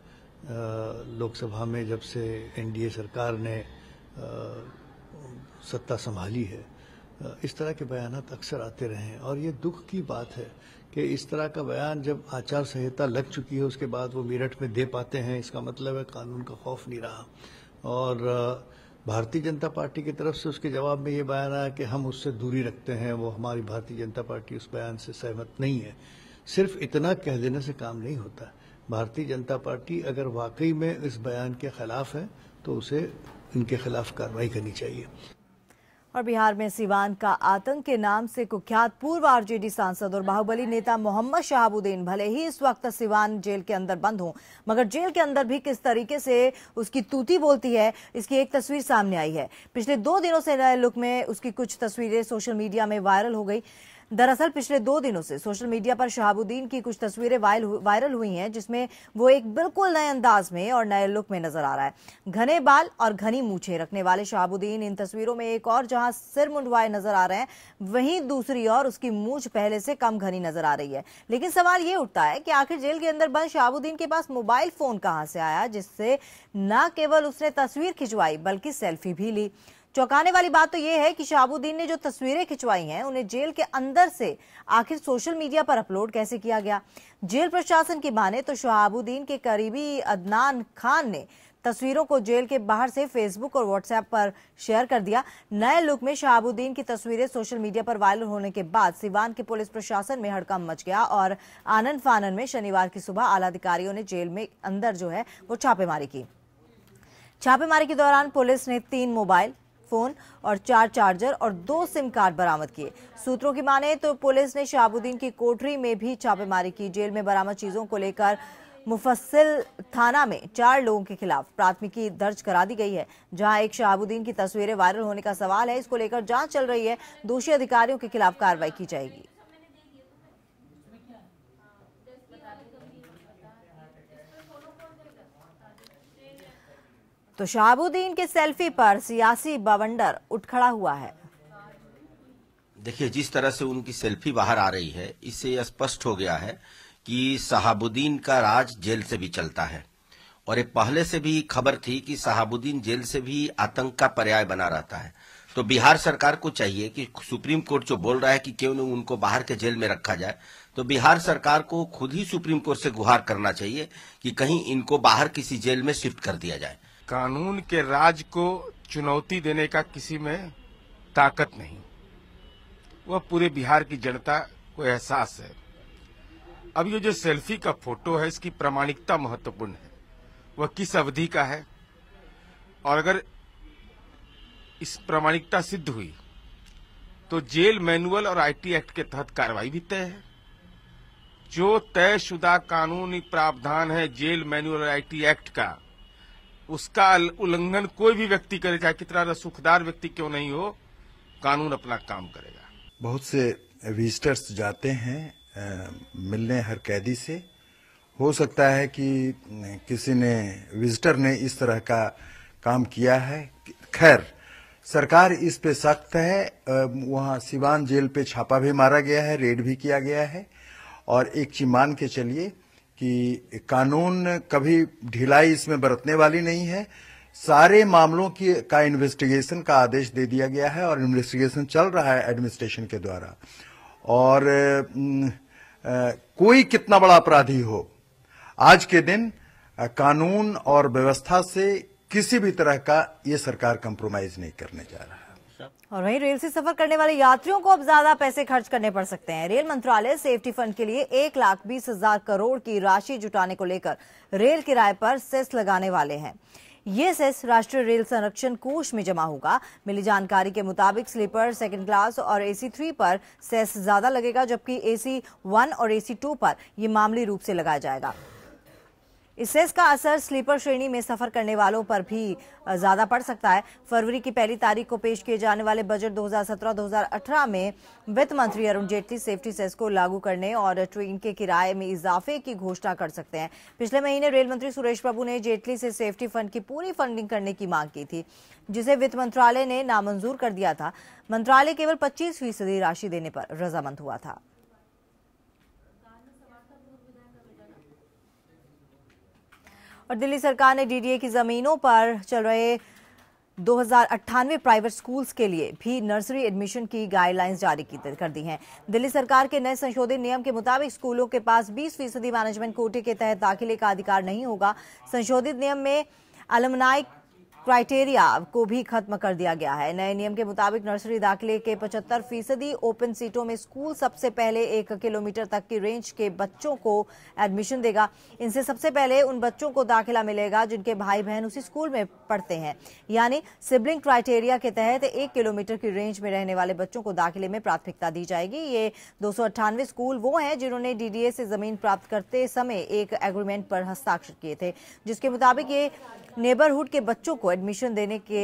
लोकसभा में जब से एनडीए सरकार ने सत्ता संभाली है, इस तरह के बयानात अक्सर आते रहे हैं। और ये दुख की बात है कि इस तरह का बयान जब आचार संहिता लग चुकी है उसके बाद वो मेरठ में दे पाते हैं। इसका मतलब है कानून का खौफ नहीं रहा। और भारतीय जनता पार्टी की तरफ से उसके जवाब में ये बयान आया कि हम उससे दूरी रखते हैं, वो हमारी भारतीय जनता पार्टी उस बयान से सहमत नहीं है। सिर्फ इतना कह देने से काम नहीं होता। भारतीय जनता पार्टी अगर वाकई में इस बयान के खिलाफ है तो उसे इनके खिलाफ कार्रवाई करनी चाहिए। और बिहार में सीवान का आतंक के नाम से कुख्यात पूर्व आरजेडी सांसद और बाहुबली नेता मोहम्मद शहाबुद्दीन भले ही इस वक्त सीवान जेल के अंदर बंद हो, मगर जेल के अंदर भी किस तरीके से उसकी तूती बोलती है, इसकी एक तस्वीर सामने आई है। पिछले 2 दिनों से नए लुक में उसकी कुछ तस्वीरें सोशल मीडिया में वायरल हो गई। दरअसल पिछले 2 दिनों से सोशल मीडिया पर शहाबुद्दीन की कुछ तस्वीरें वायरल हुई हैं, जिसमें वो एक बिल्कुल नए अंदाज में और नए लुक में नजर आ रहा है। घने बाल और घनी मूछें रखने वाले शहाबुद्दीन इन तस्वीरों में एक और जहां सिर मुंडवाए नजर आ रहे हैं, वहीं दूसरी ओर उसकी मूछ पहले से कम घनी नजर आ रही है। लेकिन सवाल ये उठता है कि आखिर जेल के अंदर बंद शहाबुद्दीन के पास मोबाइल फोन कहां से आया, जिससे न केवल उसने तस्वीर खिंचवाई बल्कि सेल्फी भी ली। चौंकाने वाली बात तो यह है कि शहाबुद्दीन ने जो तस्वीरें खिंचवाई हैं, उन्हें जेल के अंदर से आखिर सोशल मीडिया पर अपलोड कैसे किया गया। जेल प्रशासन की माने तो शहाबुद्दीन के करीबी अदनान खान ने तस्वीरों को जेल के बाहर से फेसबुक और व्हाट्सएप पर शेयर कर दिया। नए लुक में शहाबुद्दीन की तस्वीरें सोशल मीडिया पर वायरल होने के बाद सीवान के पुलिस प्रशासन में हड़कंप मच गया और आनन फानन में शनिवार की सुबह आला अधिकारियों ने जेल में अंदर जो है वो छापेमारी की। छापेमारी के दौरान पुलिस ने 3 मोबाइल फोन और 4 चार्जर और 2 सिम कार्ड बरामद किए। सूत्रों की माने तो पुलिस ने शहाबुद्दीन की कोठरी में भी छापेमारी की। जेल में बरामद चीजों को लेकर मुफस्सिल थाना में 4 लोगों के खिलाफ प्राथमिकी दर्ज करा दी गई है। जहां एक शहाबुद्दीन की तस्वीरें वायरल होने का सवाल है, इसको लेकर जांच चल रही है। दोषी अधिकारियों के खिलाफ कार्रवाई की जाएगी। तो शहाबुद्दीन के सेल्फी पर सियासी बवंडर उठ खड़ा हुआ है। देखिए, जिस तरह से उनकी सेल्फी बाहर आ रही है, इससे स्पष्ट हो गया है कि शहाबुद्दीन का राज जेल से भी चलता है। और ये पहले से भी खबर थी कि शहाबुद्दीन जेल से भी आतंक का पर्याय बना रहता है। तो बिहार सरकार को चाहिए कि सुप्रीम कोर्ट जो बोल रहा है कि क्यों न उनको बाहर के जेल में रखा जाए, तो बिहार सरकार को खुद ही सुप्रीम कोर्ट से गुहार करना चाहिए कि कहीं इनको बाहर किसी जेल में शिफ्ट कर दिया जाए। कानून के राज को चुनौती देने का किसी में ताकत नहीं, वह पूरे बिहार की जनता को एहसास है। अब ये जो सेल्फी का फोटो है, इसकी प्रामाणिकता महत्वपूर्ण है। वह किस अवधि का है, और अगर इस प्रामाणिकता सिद्ध हुई तो जेल मैनुअल और आईटी एक्ट के तहत कार्रवाई भी तय है। जो तयशुदा कानूनी प्रावधान है जेल मैनुअल और आईटी एक्ट का, उसका उल्लंघन कोई भी व्यक्ति करे, चाहे कितना रसूखदार व्यक्ति क्यों नहीं हो, कानून अपना काम करेगा। बहुत से विजिटर्स जाते हैं मिलने हर कैदी से। हो सकता है कि किसी ने विजिटर ने इस तरह का काम किया है। खैर, सरकार इस पे सख्त है। वहां सिवान जेल पे छापा भी मारा गया है, रेड भी किया गया है। और एक चीज मान के चलिए कि कानून कभी ढिलाई इसमें बरतने वाली नहीं है। सारे मामलों का इन्वेस्टिगेशन का आदेश दे दिया गया है और इन्वेस्टिगेशन चल रहा है एडमिनिस्ट्रेशन के द्वारा। और कोई कितना बड़ा अपराधी हो, आज के दिन कानून और व्यवस्था से किसी भी तरह का ये सरकार कंप्रोमाइज नहीं करने जा रहा है। और वहीं रेल से सफर करने वाले यात्रियों को अब ज्यादा पैसे खर्च करने पड़ सकते हैं। रेल मंत्रालय सेफ्टी फंड के लिए 1,20,000 करोड़ की राशि जुटाने को लेकर रेल किराए पर सेस लगाने वाले हैं। ये सेस राष्ट्रीय रेल संरक्षण कोष में जमा होगा। मिली जानकारी के मुताबिक स्लीपर, सेकंड क्लास और AC 3 पर सेस ज्यादा लगेगा, जबकि AC 1 और AC 2 पर यह मामूली रूप से लगाया जाएगा। इस सेस का असर स्लीपर श्रेणी में सफर करने वालों पर भी ज्यादा पड़ सकता है। फरवरी की 1 तारीख को पेश किए जाने वाले बजट 2017-2018 में वित्त मंत्री अरुण जेटली सेफ्टी सेस को लागू करने और ट्रेन के किराए में इजाफे की घोषणा कर सकते हैं। पिछले महीने रेल मंत्री सुरेश प्रभु ने जेटली से सेफ्टी फंड की पूरी फंडिंग करने की मांग की थी, जिसे वित्त मंत्रालय ने नामंजूर कर दिया था। मंत्रालय केवल 25% राशि देने पर रजामंद हुआ था। और दिल्ली सरकार ने DDA की जमीनों पर चल रहे 2098 प्राइवेट स्कूल्स के लिए भी नर्सरी एडमिशन की गाइडलाइंस जारी कर दी हैं। दिल्ली सरकार के नए संशोधित नियम के मुताबिक स्कूलों के पास 20% मैनेजमेंट कोटे के तहत दाखिले का अधिकार नहीं होगा। संशोधित नियम में अलमनाई क्राइटेरिया को भी खत्म कर दिया गया है। नए नियम के मुताबिक नर्सरी दाखिले के 75% ओपन सीटों में स्कूल सबसे पहले 1 किलोमीटर तक की रेंज के बच्चों को एडमिशन देगा। इनसे सबसे पहले उन बच्चों को दाखिला मिलेगा जिनके भाई बहन उसी स्कूल में पढ़ते हैं, यानी सिबलिंग क्राइटेरिया के तहत 1 किलोमीटर की रेंज में रहने वाले बच्चों को दाखिले में प्राथमिकता दी जाएगी। ये 298 स्कूल वो हैं जिन्होंने डीडीए से जमीन प्राप्त करते समय एक एग्रीमेंट पर हस्ताक्षर किए थे, जिसके मुताबिक ये नेबरहुड के बच्चों को एडमिशन देने के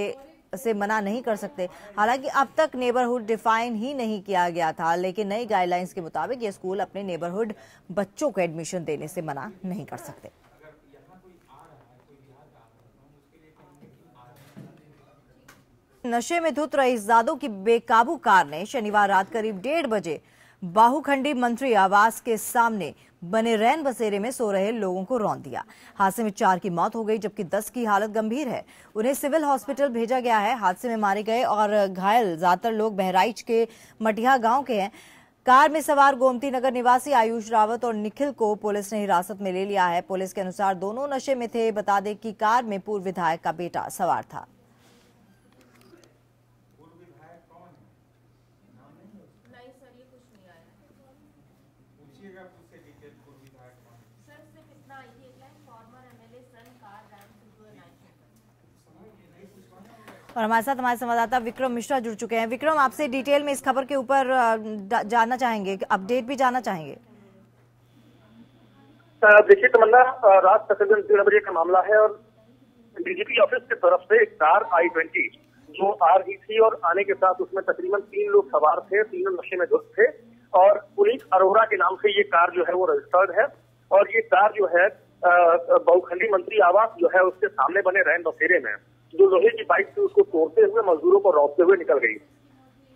से मना नहीं कर सकते। हालांकि अब तक नेबरहुड डिफाइन ही नहीं किया गया था, लेकिन नई गाइडलाइंस के मुताबिक ये स्कूल अपने नेबरहुड बच्चों को एडमिशन देने से मना नहीं कर सकते। नशे में धुत रईसजादों की बेकाबू कार ने शनिवार रात करीब 1:30 बजे बाहुखंडी मंत्री आवास के सामने बने रैन बसेरे में सो रहे लोगों को रौंद दिया। हादसे में 4 की मौत हो गई, जबकि 10 की हालत गंभीर है। उन्हें सिविल हॉस्पिटल भेजा गया है। हादसे में मारे गए और घायल ज्यादातर लोग बहराइच के मटिया गांव के हैं। कार में सवार गोमती नगर निवासी आयुष रावत और निखिल को पुलिस ने हिरासत में ले लिया है। पुलिस के अनुसार दोनों नशे में थे। बता दें कि कार में पूर्व विधायक का बेटा सवार था। और हमारे साथ हमारे संवाददाता विक्रम मिश्रा जुड़ चुके हैं। विक्रम, आपसे डिटेल में इस खबर के ऊपर जानना चाहेंगे, अपडेट भी जानना चाहेंगे। देखिए तमन्ना, रात तकरीबन 3 बजे का मामला है और डीजीपी ऑफिस की तरफ से एक कार I-20 जो आ रही थी और आने के साथ उसमें तकरीबन 3 लोग सवार थे। 3 नशे में धुत थे और पुनीत अरोड़ा के नाम से ये कार जो है वो रजिस्टर्ड है और ये कार जो है बाहुखंडी मंत्री आवास जो है उसके सामने बने रैन बसेरे में जो लोहे की पाइप थी उसको तोड़ते हुए मजदूरों को रौंदते हुए निकल गई।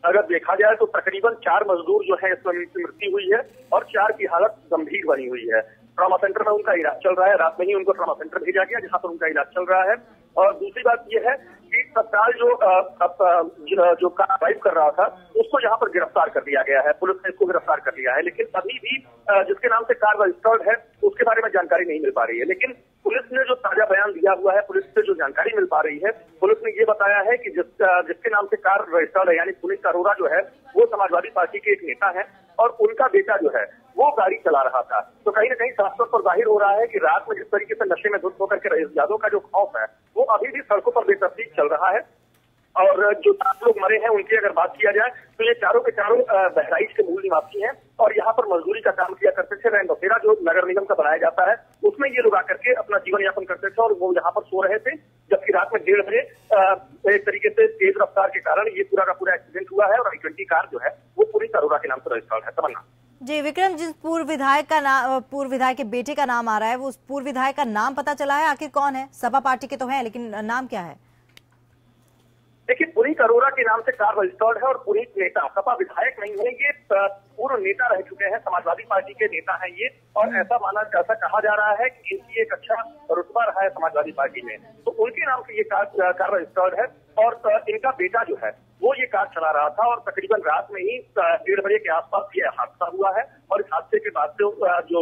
अगर देखा जाए तो तकरीबन 4 मजदूर जो है इसमें मृत्यु हुई है और 4 की हालत गंभीर बनी हुई है। ट्रॉमा सेंटर में उनका इलाज चल रहा है। रात में ही उनको ट्रॉमा सेंटर भेजा गया जहां पर उनका इलाज चल रहा है। और दूसरी बात यह है कि तत्काल जो कार ड्राइव कर रहा था उसको यहाँ पर गिरफ्तार कर लिया गया है। पुलिस ने इसको गिरफ्तार कर लिया है, लेकिन अभी भी जिसके नाम से कार रजिस्टर्ड है उसके बारे में जानकारी नहीं मिल पा रही है। लेकिन पुलिस ने जो ताजा बयान दिया हुआ है, पुलिस से जो जानकारी मिल पा रही है, पुलिस ने ये बताया है कि जिसके नाम से कार रजिस्टर्ड है यानी पुनीत अरोड़ा जो है वो समाजवादी पार्टी के एक नेता है और उनका बेटा जो है वो गाड़ी चला रहा था। तो कहीं ना कहीं साफ तौर पर जाहिर हो रहा है कि रात में जिस तरीके से नशे में धुत होकर के रईसजादों का जो खौफ है वो अभी भी सड़कों पर बेतरतीब चल रहा है। और जो 7 लोग मरे हैं उनकी अगर बात किया जाए तो ये चारों के चारों बहराइच के मूल निवासी हैं और यहाँ पर मजदूरी का काम किया करते थे। रैन बसेरा जो नगर निगम का बनाया जाता है उसमें ये लोग आकर के अपना जीवन यापन करते थे और वो यहाँ पर सो रहे थे, जबकि रात में 1:30 बजे एक तरीके से तेज रफ्तार के कारण ये पूरा का पूरा एक्सीडेंट हुआ है और I-20 कार जो है वो पुनीत अरोड़ा के नाम से रजिस्टर्ड है। तमन्ना जी विक्रम, जिस पूर्व विधायक के बेटे का नाम आ रहा है वो उस पूर्व विधायक का नाम पता चला है? आखिर कौन है? सपा पार्टी के तो है, लेकिन नाम क्या है? देखिए, पुनीत अरोड़ा के नाम से कार रजिस्टर्ड है और पुनीत नेता, सपा विधायक नहीं है, ये पूर्व नेता रह चुके हैं, समाजवादी पार्टी के नेता हैं ये। और ऐसा कहा जा रहा है कि इनकी एक अच्छा रुतबा रहा है समाजवादी पार्टी में, तो उनके नाम से ये कार रजिस्टर्ड है। और इनका बेटा जो है वो ये कार चला रहा था और तकरीबन रात में ही 1:30 बजे के आसपास ये हादसा हुआ है और इस हादसे के बाद से जो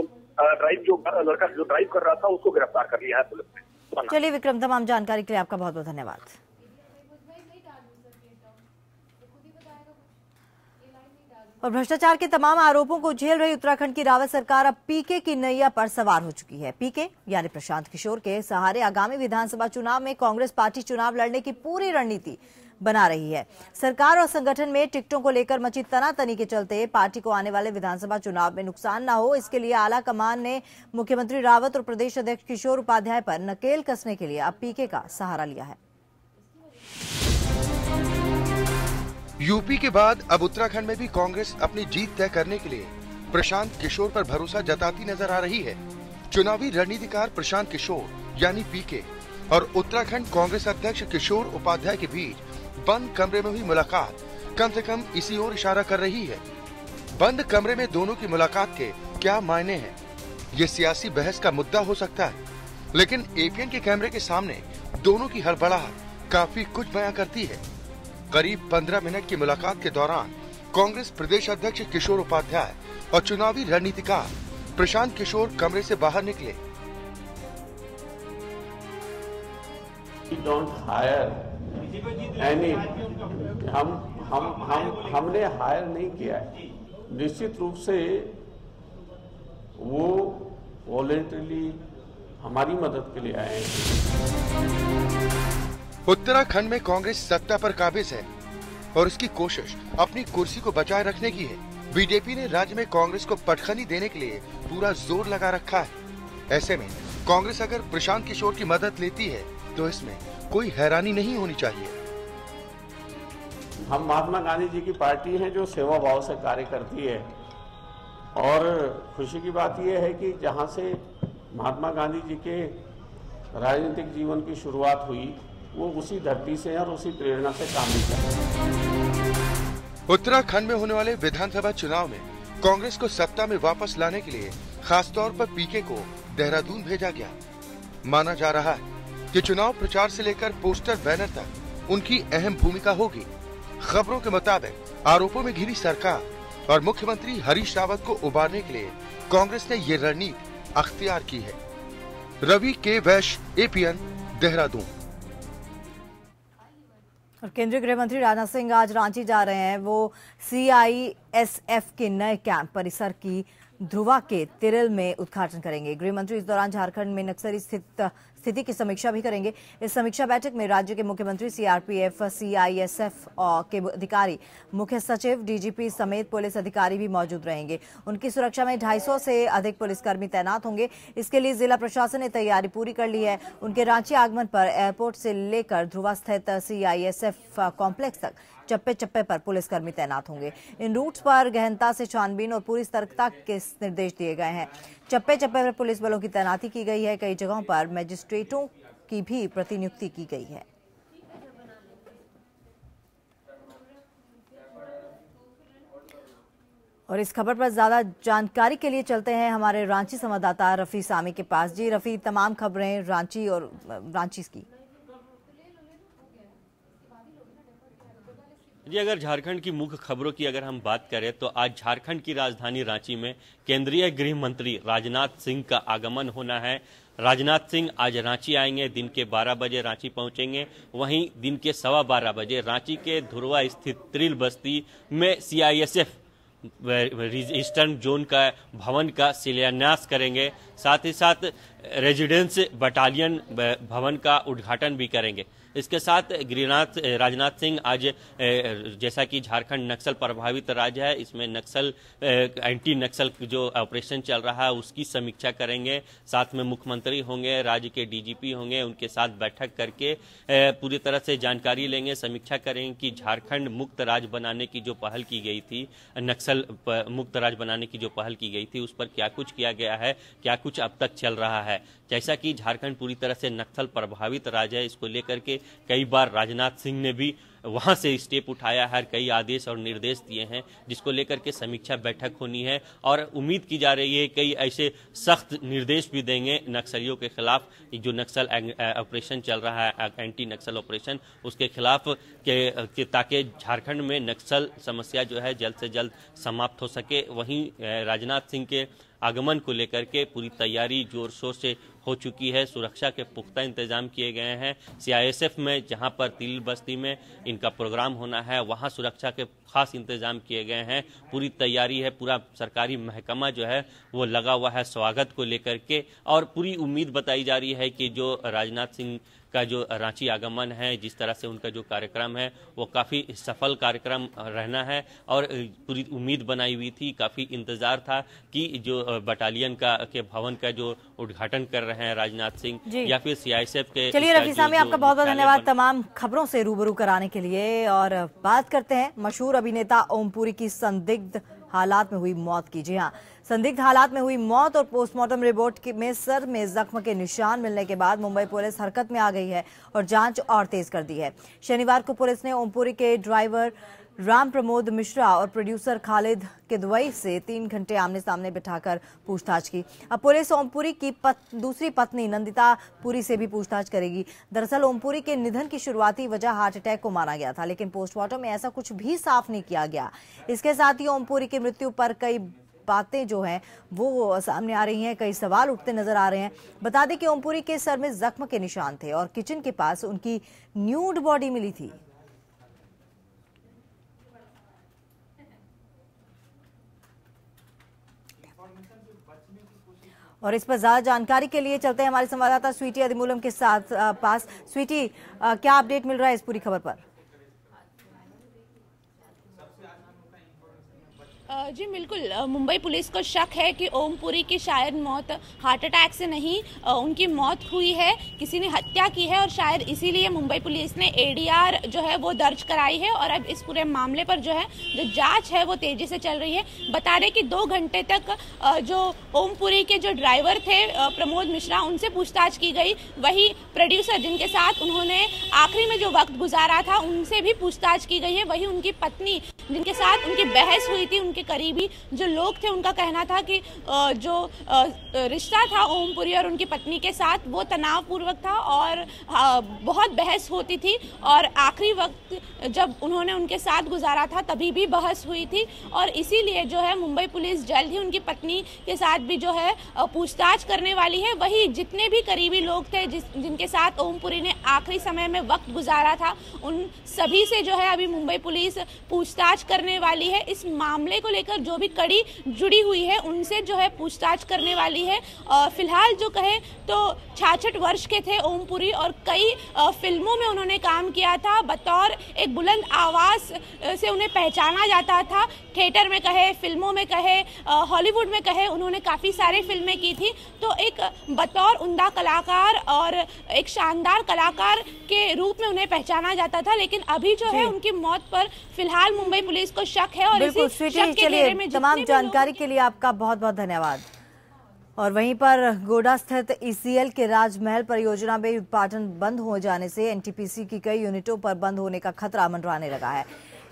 लड़का जो ड्राइव कर रहा था उसको गिरफ्तार कर लिया है पुलिस ने। चलिए विक्रम, तमाम जानकारी के लिए आपका बहुत बहुत धन्यवाद। और भ्रष्टाचार के तमाम आरोपों को झेल रही उत्तराखंड की रावत सरकार अब पीके की नैया पर सवार हो चुकी है। पीके यानी प्रशांत किशोर के सहारे आगामी विधानसभा चुनाव में कांग्रेस पार्टी चुनाव लड़ने की पूरी रणनीति बना रही है। सरकार और संगठन में टिकटों को लेकर मची तनातनी के चलते पार्टी को आने वाले विधानसभा चुनाव में नुकसान न हो, इसके लिए आला कमान ने मुख्यमंत्री रावत और प्रदेश अध्यक्ष किशोर उपाध्याय पर नकेल कसने के लिए अब पीके का सहारा लिया है। यूपी के बाद अब उत्तराखंड में भी कांग्रेस अपनी जीत तय करने के लिए प्रशांत किशोर पर भरोसा जताती नजर आ रही है। चुनावी रणनीतिकार प्रशांत किशोर यानी पीके और उत्तराखंड कांग्रेस अध्यक्ष किशोर उपाध्याय के बीच बंद कमरे में हुई मुलाकात कम से कम इसी ओर इशारा कर रही है। बंद कमरे में दोनों की मुलाकात के क्या मायने हैं, ये सियासी बहस का मुद्दा हो सकता है, लेकिन एपीएन के कैमरे के सामने दोनों की हड़बड़ाहट काफी कुछ बयां करती है। करीब 15 मिनट की मुलाकात के दौरान कांग्रेस प्रदेश अध्यक्ष किशोर उपाध्याय और चुनावी रणनीतिकार प्रशांत किशोर कमरे से बाहर निकले। डोंट हायर एनी, हमने हायर नहीं किया है। निश्चित रूप से वो वॉलेंटरली हमारी मदद के लिए आए हैं। उत्तराखंड में कांग्रेस सत्ता पर काबिज है और इसकी कोशिश अपनी कुर्सी को बचाए रखने की है। बीजेपी ने राज्य में कांग्रेस को पटखनी देने के लिए पूरा जोर लगा रखा है। ऐसे में कांग्रेस अगर प्रशांत किशोर की मदद लेती है तो इसमें कोई हैरानी नहीं होनी चाहिए। हम महात्मा गांधी जी की पार्टी है जो सेवा भाव से कार्य करती है और खुशी की बात यह है कि जहां से महात्मा गांधी जी के राजनीतिक जीवन की शुरुआत हुई वो उसी धरती से और उसी प्रेरणा से काम भी कर रहे हैं। उत्तराखंड में होने वाले विधानसभा चुनाव में कांग्रेस को सत्ता में वापस लाने के लिए खासतौर पर पीके को देहरादून भेजा गया। माना जा रहा है कि चुनाव प्रचार से लेकर पोस्टर बैनर तक उनकी अहम भूमिका होगी। खबरों के मुताबिक आरोपों में घिरी सरकार और मुख्यमंत्री हरीश रावत को उबारने के लिए कांग्रेस ने ये रणनीति अख्तियार की है। रवि के वैश्य, एपीएन, देहरादून। और केंद्रीय गृह मंत्री राजनाथ सिंह आज रांची जा रहे हैं। वो सीआईएसएफ के नए कैंप परिसर की ध्रुवा के तिरल में उद्घाटन करेंगे। गृह मंत्री इस दौरान झारखंड में नक्सली स्थिति की समीक्षा भी करेंगे। इस समीक्षा बैठक में राज्य के मुख्यमंत्री, सीआरपीएफ, सीआईएसएफ के अधिकारी, मुख्य सचिव, डीजीपी समेत पुलिस अधिकारी भी मौजूद रहेंगे। उनकी सुरक्षा में 250 से अधिक पुलिसकर्मी तैनात होंगे। इसके लिए जिला प्रशासन ने तैयारी पूरी कर ली है। उनके रांची आगमन पर एयरपोर्ट से लेकर ध्रुवा स्थित सीआईएसएफ कॉम्प्लेक्स तक चप्पे चप्पे पर पुलिसकर्मी तैनात होंगे। इन रूट्स पर गहनता से छानबीन और पूरी सतर्कता के निर्देश दिए गए हैं। चप्पे चप्पे पर पुलिस बलों की तैनाती की गई है। कई जगहों पर मजिस्ट्रेटों की भी प्रतिनियुक्ति की गई है। और इस खबर पर ज्यादा जानकारी के लिए चलते हैं हमारे रांची संवाददाता रफी सामी के पास। जी रफी, तमाम खबरें रांची और रांची की। जी, अगर झारखंड की मुख्य खबरों की अगर हम बात करें तो आज झारखंड की राजधानी रांची में केंद्रीय गृह मंत्री राजनाथ सिंह का आगमन होना है। राजनाथ सिंह आज रांची आएंगे, दिन के 12 बजे रांची पहुंचेंगे। वहीं दिन के 12:15 बजे रांची के धुरवा स्थित त्रिल बस्ती में सीआईएसएफ ईस्टर्न जोन का भवन का शिलान्यास करेंगे। साथ ही साथ रेजिडेंस बटालियन भवन का उद्घाटन भी करेंगे। इसके साथ राजनाथ सिंह आज जैसा कि झारखंड नक्सल प्रभावित राज्य है, इसमें नक्सल एंटी नक्सल जो ऑपरेशन चल रहा है उसकी समीक्षा करेंगे। साथ में मुख्यमंत्री होंगे, राज्य के डीजीपी होंगे, उनके साथ बैठक करके पूरी तरह से जानकारी लेंगे, समीक्षा करेंगे कि झारखंड मुक्त राज्य बनाने की जो पहल की गई थी, नक्सल मुक्त राज्य बनाने की जो पहल की गई थी, उस पर क्या कुछ किया गया है, क्या कुछ अब तक चल रहा है। जैसा कि झारखंड पूरी तरह से नक्सल प्रभावित राज्य है, इसको लेकर के कई बार राजनाथ सिंह ने भी वहां से स्टेप उठाया है, कई आदेश और निर्देश दिए हैं, जिसको लेकर के समीक्षा बैठक होनी है। और उम्मीद की जा रही है कई ऐसे सख्त निर्देश भी देंगे नक्सलियों के खिलाफ, जो नक्सल ऑपरेशन चल रहा है, एंटी नक्सल ऑपरेशन, उसके खिलाफ ताकि झारखंड में नक्सल समस्या जो है जल्द से जल्द समाप्त हो सके। वहीं राजनाथ सिंह के आगमन को लेकर के पूरी तैयारी जोर शोर से हो चुकी है। सुरक्षा के पुख्ता इंतजाम किए गए हैं। सीआईएसएफ में जहां पर तिल बस्ती में इनका प्रोग्राम होना है, वहां सुरक्षा के खास इंतजाम किए गए हैं। पूरी तैयारी है, पूरा सरकारी महकमा जो है वो लगा हुआ है स्वागत को लेकर के। और पूरी उम्मीद बताई जा रही है कि जो राजनाथ सिंह का जो रांची आगमन है, जिस तरह से उनका जो कार्यक्रम है वो काफी सफल कार्यक्रम रहना है। और पूरी उम्मीद बनाई हुई थी, काफी इंतजार था कि जो बटालियन के भवन का जो उद्घाटन कर रहे हैं राजनाथ सिंह या फिर सीआईएसएफ के। चलिए रफी साहब, आपका बहुत बहुत धन्यवाद तमाम खबरों से रूबरू कराने के लिए। और बात करते हैं मशहूर अभिनेता ओमपुरी की संदिग्ध हालात में हुई मौत की। जी हाँ, संदिग्ध हालात में हुई मौत और पोस्टमार्टम रिपोर्ट में सर में जख्म के निशान मिलने के बाद मुंबई पुलिस हरकत में आ गई है और जांच और तेज कर दी है। शनिवार को पुलिस ने ओमपुरी के ड्राइवर राम प्रमोद मिश्रा और प्रोड्यूसर खालिद किदवई से 3 घंटे आमने सामने बिठाकर पूछताछ की। अब पुलिस ओमपुरी की दूसरी पत्नी नंदिता पुरी से भी पूछताछ करेगी। दरअसल ओमपुरी के निधन की शुरुआती वजह हार्ट अटैक को माना गया था, लेकिन पोस्टमार्टम में ऐसा कुछ भी साफ नहीं किया गया। इसके साथ ही ओमपुरी की मृत्यु पर कई बातें जो हैं वो सामने आ रही हैं, कई सवाल उठते नजर आ रहे हैं। बता दें कि ओमपुरी के सर में जख्म के निशान थे और किचन के पास उनकी न्यूड बॉडी मिली थी। और इस पर ज्यादा जानकारी के लिए चलते हैं हमारे संवाददाता स्वीटी अधिमूलम के साथ पास। स्वीटी, क्या अपडेट मिल रहा है इस पूरी खबर पर? जी बिल्कुल, मुंबई पुलिस को शक है कि ओमपुरी की शायद मौत हार्ट अटैक से नहीं, उनकी मौत हुई है, किसी ने हत्या की है और शायद इसीलिए मुंबई पुलिस ने एडीआर जो है वो दर्ज कराई है और अब इस पूरे मामले पर जो है जो जांच है वो तेजी से चल रही है। बता दें कि 2 घंटे तक जो ओमपुरी के जो ड्राइवर थे प्रमोद मिश्रा, उनसे पूछताछ की गई। वही प्रोड्यूसर जिनके साथ उन्होंने आखिरी में जो वक्त गुजारा था उनसे भी पूछताछ की गई है। वही उनकी पत्नी जिनके साथ उनकी बहस हुई थी, उनके करीबी जो लोग थे, उनका कहना था कि जो रिश्ता था ओमपुरी और उनकी पत्नी के साथ वो तनावपूर्वक था और बहुत बहस होती थी और आखिरी वक्त जब उन्होंने उनके साथ गुजारा था तभी भी बहस हुई थी और इसीलिए जो है मुंबई पुलिस जल्द ही उनकी पत्नी के साथ भी जो है पूछताछ करने वाली है। वही जितने भी करीबी लोग थे जिनके साथ ओमपुरी ने आखिरी समय में वक्त गुजारा था, उन सभी से जो है अभी मुंबई पुलिस पूछताछ करने वाली है। इस मामले को लेकर जो भी कड़ी जुड़ी हुई है उनसे जो है पूछताछ करने वाली है। और फिलहाल जो कहे तो 66 वर्ष के थे ओमपुरी और कई फिल्मों में उन्होंने काम किया था। बतौर एक बुलंद आवाज से उन्हें पहचाना जाता था। थिएटर में कहे, फिल्मों में कहे, हॉलीवुड में कहे, उन्होंने काफी सारी फिल्में की थी। तो एक बतौर उम्दा कलाकार और एक शानदार कलाकार के रूप में उन्हें पहचाना जाता था। लेकिन अभी जो है उनकी मौत पर फिलहाल मुंबई पुलिस को शक है और इसी शक के घेरे में तमाम जानकारी के लिए आपका बहुत बहुत धन्यवाद। और वहीं पर गोडा स्थित ईसीएल के राजमहल परियोजना में उत्पादन बंद हो जाने से एनटीपीसी की कई यूनिटों पर बंद होने का खतरा मंडराने लगा है।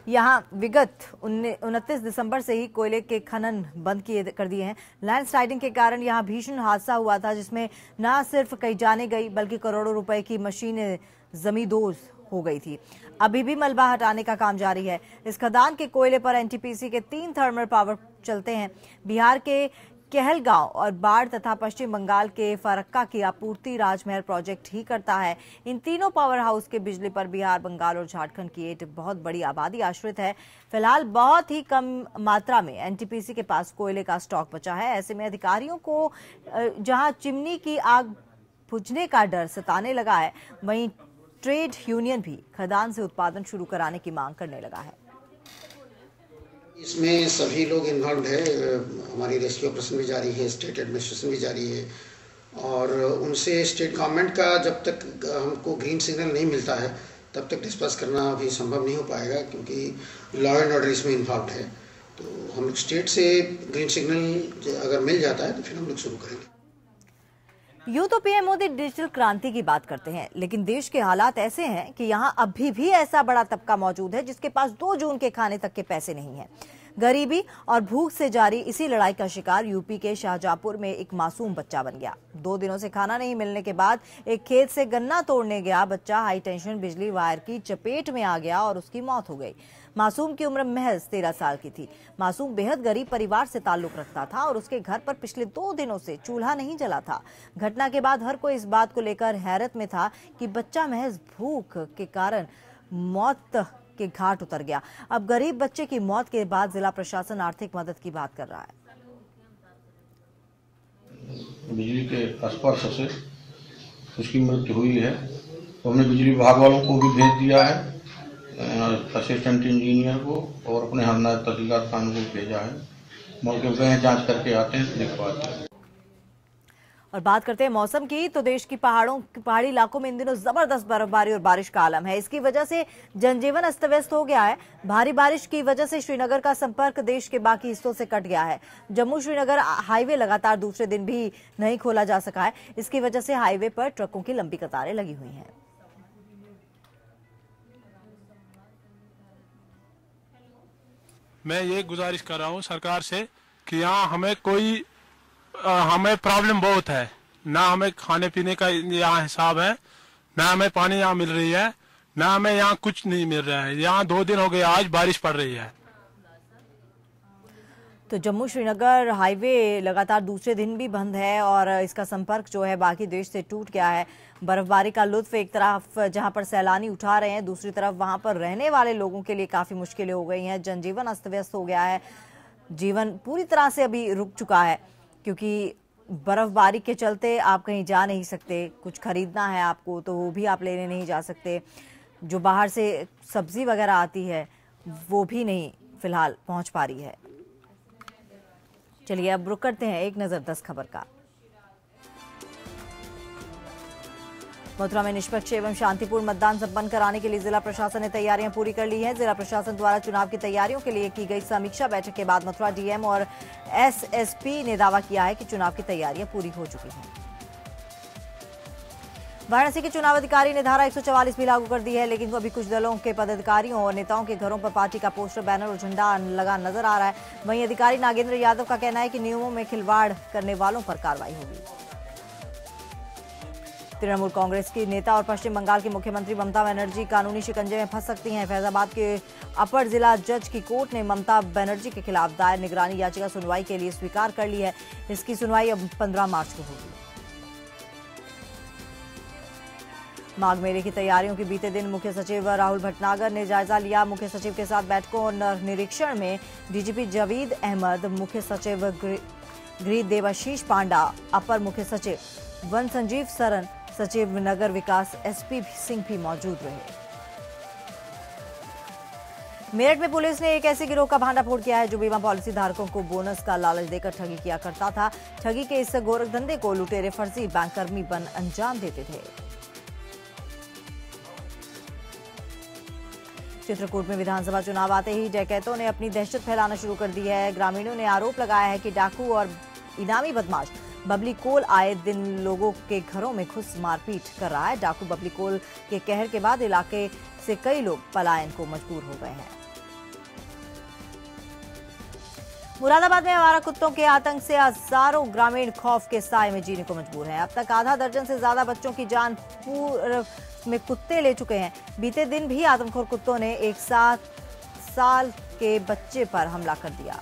यहां विगत 29 दिसंबर से ही कोयले के खनन बंद कर दिए हैं। लैंडस्लाइडिंग के कारण यहां भीषण हादसा हुआ था जिसमें न सिर्फ कई जानें गई बल्कि करोड़ों रुपए की मशीनें जमींदोज हो गई थी। अभी भी मलबा हटाने का काम जारी है। इस खदान के कोयले पर एनटीपीसी के 3 थर्मल पावर चलते हैं। बिहार के कहलगांव और बाढ़ तथा पश्चिम बंगाल के फरक्का की आपूर्ति राजमहल प्रोजेक्ट ही करता है। इन तीनों पावर हाउस के बिजली पर बिहार, बंगाल और झारखंड की एक बहुत बड़ी आबादी आश्रित है। फिलहाल बहुत ही कम मात्रा में एनटीपीसी के पास कोयले का स्टॉक बचा है। ऐसे में अधिकारियों को जहां चिमनी की आग बुझने का डर सताने लगा है, वहीं ट्रेड यूनियन भी खदान से उत्पादन शुरू कराने की मांग करने लगा है। इसमें सभी लोग इन्वॉल्व है। हमारी रेस्क्यू ऑपरेशन भी जारी है, स्टेट एडमिनिस्ट्रेशन भी जारी है और उनसे स्टेट गवर्नमेंट का जब तक हमको ग्रीन सिग्नल नहीं मिलता है तब तक डिस्पर्स करना अभी संभव नहीं हो पाएगा क्योंकि लॉ एंड ऑर्डर इसमें इन्वॉल्व है। तो हम लोग स्टेट से ग्रीन सिग्नल अगर मिल जाता है तो फिर हम लोग शुरू करेंगे। यूं तो पीएम मोदी डिजिटल क्रांति की बात करते हैं, लेकिन देश के हालात ऐसे हैं कि यहां अभी भी ऐसा बड़ा तबका मौजूद है जिसके पास 2 जून के खाने तक के पैसे नहीं हैं। गरीबी और भूख से जारी इसी लड़ाई का शिकार यूपी के शाहजहांपुर में एक मासूम बच्चा बन गया। 2 दिनों से खाना नहीं मिलने के बाद एक खेत से गन्ना तोड़ने गया बच्चा हाई टेंशन बिजली वायर की चपेट में आ गया और उसकी मौत हो गई। मासूम की उम्र महज 13 साल की थी। मासूम बेहद गरीब परिवार से ताल्लुक रखता था और उसके घर पर पिछले 2 दिनों से चूल्हा नहीं जला था। घटना के बाद हर कोई इस बात को लेकर हैरत में था कि बच्चा महज भूख के कारण मौत के घाट उतर गया। अब गरीब बच्चे की मौत के बाद जिला प्रशासन आर्थिक मदद की बात कर रहा है। बिजली के स्पर्श से उसकी मृत्यु हुई है तो हमने बिजली विभाग वालों को भी भेज दिया है, असिस्टेंट इंजीनियर को और अपने हमनायब तहसीलदार खान को भेजा है। मौके पर जांच करके आते हैं, दिखवाते हैं। और बात करते हैं मौसम की, तो देश की पहाड़ी इलाकों में इन दिनों जबरदस्त बर्फबारी और बारिश का आलम है। इसकी वजह से जनजीवन अस्त व्यस्त हो गया है। भारी बारिश की वजह से श्रीनगर का संपर्क देश के बाकी हिस्सों से कट गया है। जम्मू श्रीनगर हाईवे लगातार दूसरे दिन भी नहीं खोला जा सका है। इसकी वजह से हाईवे पर ट्रकों की लंबी कतारें लगी हुई हैं। मैं ये गुजारिश कर रहा हूँ सरकार से कि यहाँ हमें प्रॉब्लम बहुत है। ना हमें खाने पीने का यहाँ हिसाब है, ना हमें पानी यहाँ मिल रही है, ना हमें यहाँ कुछ नहीं मिल रहा है। यहाँ 2 दिन हो गए, आज बारिश पड़ रही है। तो जम्मू श्रीनगर हाईवे लगातार दूसरे दिन भी बंद है और इसका संपर्क जो है बाकी देश से टूट गया है। बर्फबारी का लुत्फ एक तरफ जहां पर सैलानी उठा रहे हैं, दूसरी तरफ वहां पर रहने वाले लोगों के लिए काफी मुश्किलें हो गई हैं। जनजीवन अस्त व्यस्त हो गया है, जीवन पूरी तरह से अभी रुक चुका है क्योंकि बर्फबारी के चलते आप कहीं जा नहीं सकते। कुछ खरीदना है आपको तो वो भी आप लेने नहीं जा सकते। जो बाहर से सब्जी वगैरह आती है वो भी नहीं फिलहाल पहुंच पा रही है। चलिए अब रुक करते हैं एक नजर 10 खबर का। मथुरा में निष्पक्ष एवं शांतिपूर्ण मतदान संपन्न कराने के लिए जिला प्रशासन ने तैयारियां पूरी कर ली हैं। जिला प्रशासन द्वारा चुनाव की तैयारियों के लिए की गई समीक्षा बैठक के बाद मथुरा डीएम और एसएसपी ने दावा किया है कि चुनाव की तैयारियां पूरी हो चुकी हैं। वाराणसी के चुनाव अधिकारी ने धारा 144 भी लागू कर दी है, लेकिन अभी कुछ दलों के पदाधिकारियों और नेताओं के घरों पर पार्टी का पोस्टर, बैनर और झंडा लगा नजर आ रहा है। वहीं अधिकारी नागेंद्र यादव का कहना है कि नियमों में खिलवाड़ करने वालों पर कार्रवाई होगी। तृणमूल कांग्रेस की नेता और पश्चिम बंगाल की मुख्यमंत्री ममता बनर्जी कानूनी शिकंजे में फंस सकती हैं। फैजाबाद के अपर जिला जज की कोर्ट ने ममता बनर्जी के खिलाफ दायर निगरानी याचिका सुनवाई के लिए स्वीकार कर ली है। इसकी सुनवाई अब 15 मार्च को होगी। माघ मेले की तैयारियों के बीते दिन मुख्य सचिव राहुल भटनागर ने जायजा लिया। मुख्य सचिव के साथ बैठकों और निरीक्षण में डीजीपी जावेद अहमद, मुख्य सचिव गृह देवाशीष पांडा, अपर मुख्य सचिव वन संजीव सरन, सचिव नगर विकास एसपी सिंह भी मौजूद रहे। मेरठ में पुलिस ने एक ऐसे गिरोह का भांडाफोड़ किया है जो बीमा पॉलिसी धारकों को बोनस का लालच देकर ठगी किया करता था। ठगी के इस गोरख धंधे को लुटेरे फर्जी बैंककर्मी बन अंजाम देते थे। चित्रकूट में विधानसभा चुनाव आते ही डकैतों ने अपनी दहशत फैलाना शुरू कर दी है। ग्रामीणों ने आरोप लगाया है कि डाकू और इनामी बदमाश बबली कोल आए दिन लोगों के घरों में घुस मारपीट कर रहा है। डाकू बबली कोल के कहर के बाद इलाके से कई लोग पलायन को मजबूर हो गए हैं। मुरादाबाद में आवारा कुत्तों के आतंक से हजारों ग्रामीण खौफ के साए में जीने को मजबूर हैं। अब तक आधा दर्जन से ज्यादा बच्चों की जान में कुत्ते ले चुके हैं। बीते दिन भी आदमखोर कुत्तों ने एक 7 साल के बच्चे पर हमला कर दिया।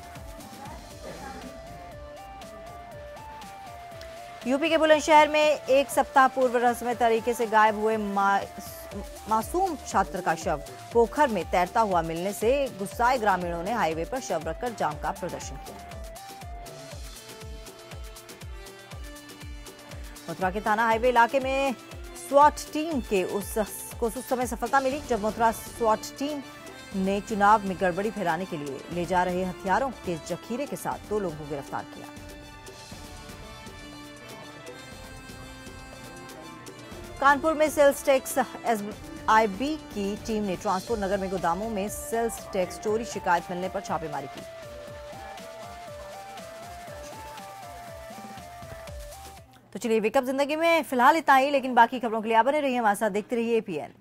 यूपी के बुलंदशहर में एक सप्ताह पूर्व रहस्यमय तरीके से गायब हुए मासूम छात्र का शव पोखर में तैरता हुआ मिलने से गुस्साए ग्रामीणों ने हाईवे पर शव रखकर जाम का प्रदर्शन किया। मथुरा के थाना हाईवे इलाके में स्वाट टीम के उस समय सफलता मिली जब मथुरा स्वाट टीम ने चुनाव में गड़बड़ी फैलाने के लिए ले जा रहे हथियारों के जखीरे के साथ 2 लोगों को गिरफ्तार किया। कानपुर में सेल्स टैक्स एसआईबी की टीम ने ट्रांसपोर्ट नगर में गोदामों में सेल्स टैक्स चोरी शिकायत मिलने पर छापेमारी की। तो चलिए वेकअप जिंदगी में फिलहाल इतना ही, लेकिन बाकी खबरों के लिए आप बने रहिए हमारे साथ, देखते रहिए एपीएन।